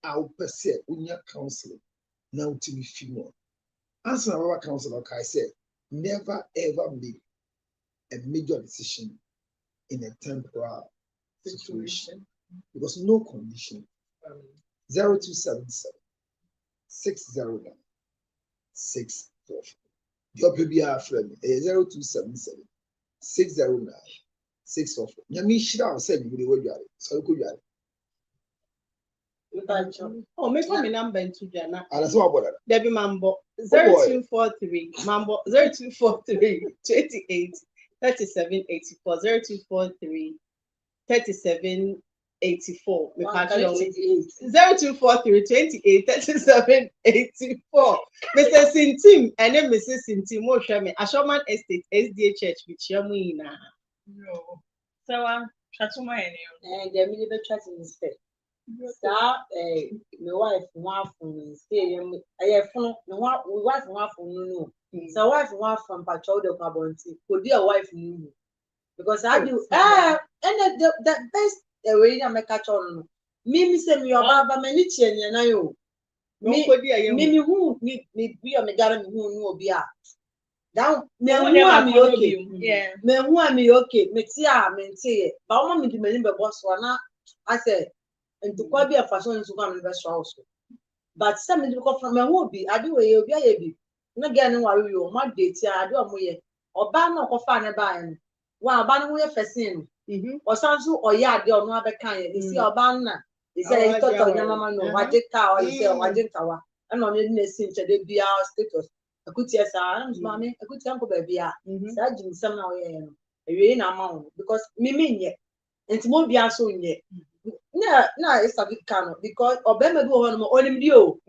a wopɛ sɛ wonya counseling na wotumi fi mu ansa na baba counselor kae sɛ never ever make a major decision in a temporal situation because no condition 0277 609 644 the OPBR friend 0277 609 644 nyame hyira wo sɛ nyame wo dware so ko dware oh me call me number into Jana ala so aboda Debbie Mambo 0243 Mambo 0243 28 37 84 0243 37 84 me catch 0243 28 37 84 Mr. Sintim and then Mrs. Sintim mo hwe me Ashoman Estate SDA Church with Yamuina no so chatuma ene and the mini be chat in step sa my wife one phone stay I phone no wife one phone no so wife one from patrol the carbonti could be a wife new because I do and the best way I make catch on me say me baba many chenya na yo me who me be on me gara me who no obi a down me who am okay yeah me who am okay me tia me tie ba o me di me be boss na I say and to kwa be a fashion so come be so also but some me because from me who be ade we obi aye bi na ga ne ware yo ma date ade o mo ye oba na okofa ne ba en wa oba no ye fesin osanso oya ade ono abeka ye isi oba na isi toto nyamama no waje ka o isi waje nkawa na ono ne si nchede bia status akuti esa na mama akuti anko ba bia sa jim sam na oye no ewe na ma wo because me nye enti mo bia so nye na esa bi kano because obema bi wo no mo onimdi o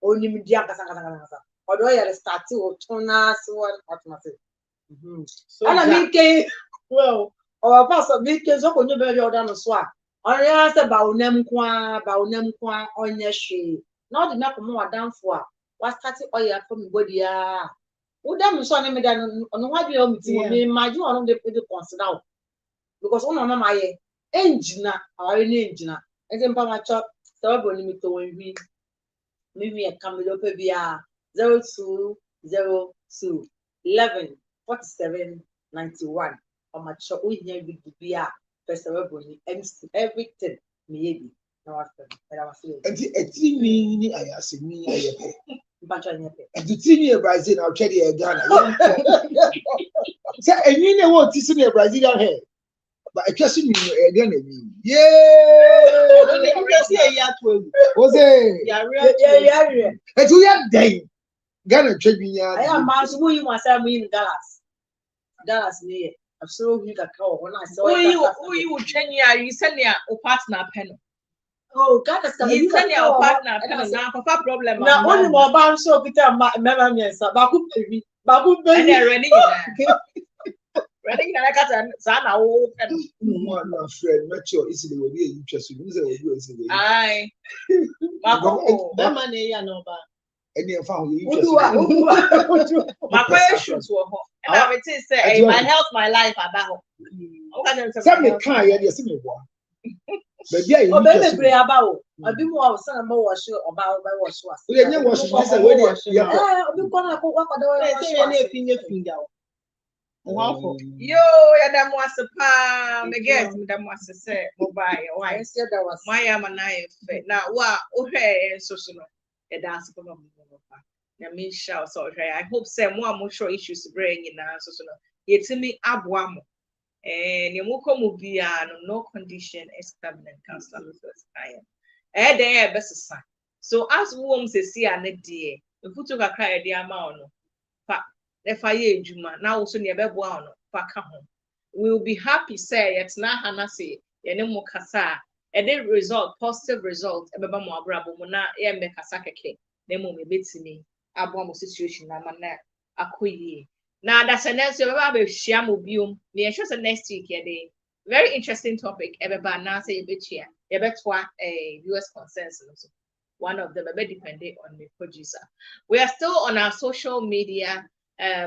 onimdi akasa odo ya start o tuna so what automatic ana minke well or pass of minke so ko nyo be oda no so a ore say ba onam kwa onye hwe na odi na komo wadanfo a wa start oil from body a udam so na me da no wa bi o miti mo me imagine on dey consider because one mama maye engine aware na engine eze mpa ma chop so bo ni mi to wen wi maybe a camelo pe bia 0202 11 47 91 or my shop we here big bia first of all everything me be na wa friend but I was saying enti ni ayase ni ayepe mpancha nyepe enti ni Brazil na twede e Ghana say enyi ne wo ti si ne Brazilian hair but atwase ni e Ghana ni you can see a year 12 o say yeah enti we are dying Ghana twedwinya I am mass who you must have in Dallas near absolutely ka ka na so who you twenya you send your partner pen oh God is coming you send your partner pen na papa problem na only more ban so Peter mema miensa ba ku pebi and they running na kata sa na wo pen no my friend mature is the way you twase you say we do say ai mako that man ya no ba any of how you my shoes wo ho and I will say my health my life about some me kan ya dey say me boa Baby, I Oh, baby, pray about. I be more of some more wash about my wash was. We didn't wash it. I said, "Where do you?" I'll be going to walk on the finger. Yo, yada mwase pa, meget mida mwase se mobile. Why? that was My amana fe. Na wa ohe so no. Yada asipo no pa. Na me sha so ohe. I hope say mo sure issues bring in na so no. Yetimi aboa mo. Ne mo komu bia no condition establishment counselor first time. Then best sign. So as wom se see ane die, mfuto kakra e de ama no. Fa efa ye ejuma na wo so ne beboa no fa ka ho. We will be happy say yet na hana say ye ne mo kasa e de result positive result e beba mo abrabo mo na ye me kasa keke na mo me betimi abo mo situation na ma na akoyie. Now that's a next year about Shiamu Bium. The next week, very interesting topic. Everybody now say a US consensus. One of them a bit dependent on the producer. We are still on our social media,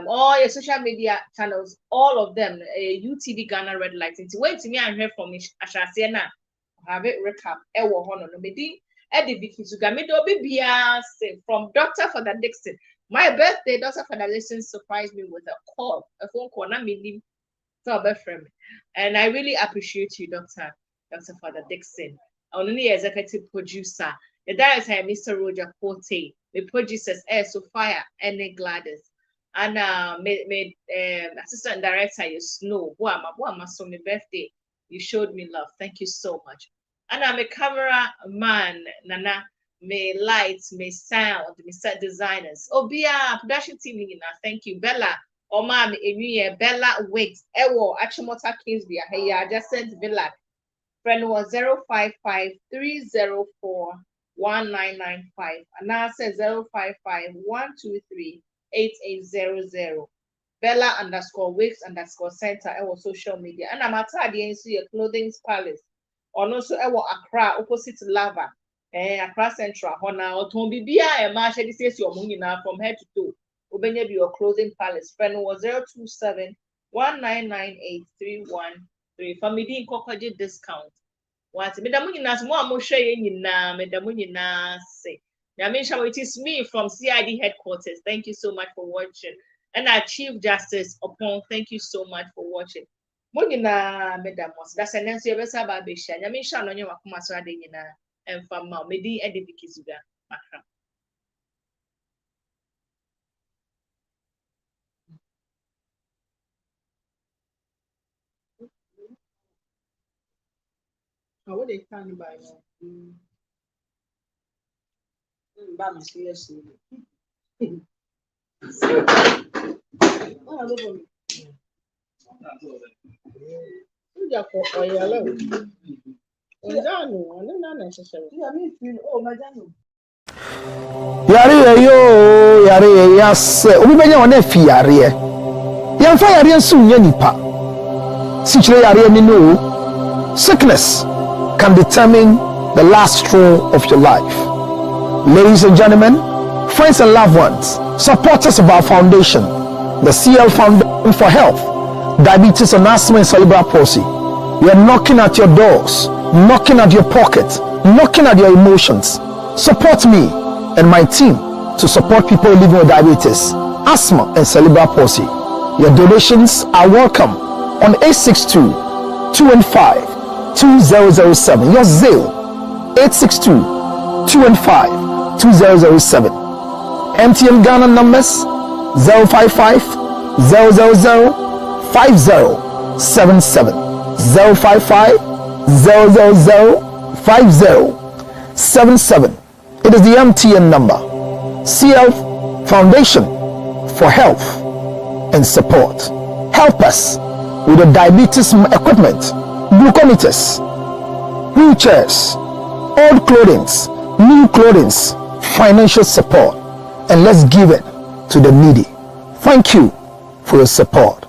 all your social media channels, all of them. UTV Ghana Red Light. Wait to me and hear from me. I shall say now. Have it recap. Ewo hono no medi. Eddie Vicky Sugamido BBS from Dr. Father Dixon. My birthday, Dr. Father Dixon surprised me with a phone call, not me, friend. And I really appreciate you, Dr. Father Dixon. Only executive producer. The director, Mr. Roger Porte. The producers, Sophia and Gladys. And assistant director, you Snow. Who am I? So my birthday. You showed me love. Thank you so much. And I'm a camera man, Nana. May lights, may sound, may set designers. Obia production team, thank you, Bella. Oma me Bella Wicks. Ewo Achimota Kingsby. Hey, I just sent Villa. Friend was 055-304-1995. And now says 055-123-8800. Bella _Wicks _center. Ewo social media. And I'm at the clothing palace. Or also Ewo Accra opposite Lava. Across Central, Hona, or Tombi Bia, and Marsha, this is your money now from head to toe. Obenya be your clothing palace. Friend was 027-1998-313. Family in Kokoji discount. What Medamuninas more share na Medamunina say. Yamisha, it is me from CID headquarters. Thank you so much for watching. And our Chief Justice Opon, thank you so much for watching. Munina Medamos, that's an answer. Yamisha, no, you are Kumasradina. And from Medi Edifikizuga Makra. How would they stand by Yare yo, yare yes. Obibenya wana fi yare. Yamfa yare nsu nya nipa. Sichire yare ni no. Sickness can determine the last straw of your life. Ladies and gentlemen, friends and loved ones, supporters of our foundation, the CL Foundation for Health, Diabetes and Asthma and Cerebral Palsy. We are knocking at your doors, knocking at your pockets, knocking at your emotions. Support me and my team to support people living with diabetes, asthma, and cerebral palsy. Your donations are welcome on 862-215-2007. Your Zelle 862-215-2007. MTN Ghana numbers 055-000-5077. 055-000-5077. It is the MTN number. CL Foundation for Health and Support. Help us with the diabetes equipment, glucometers, wheelchairs, old clothing, new clothing, financial support, and let's give it to the needy. Thank you for your support.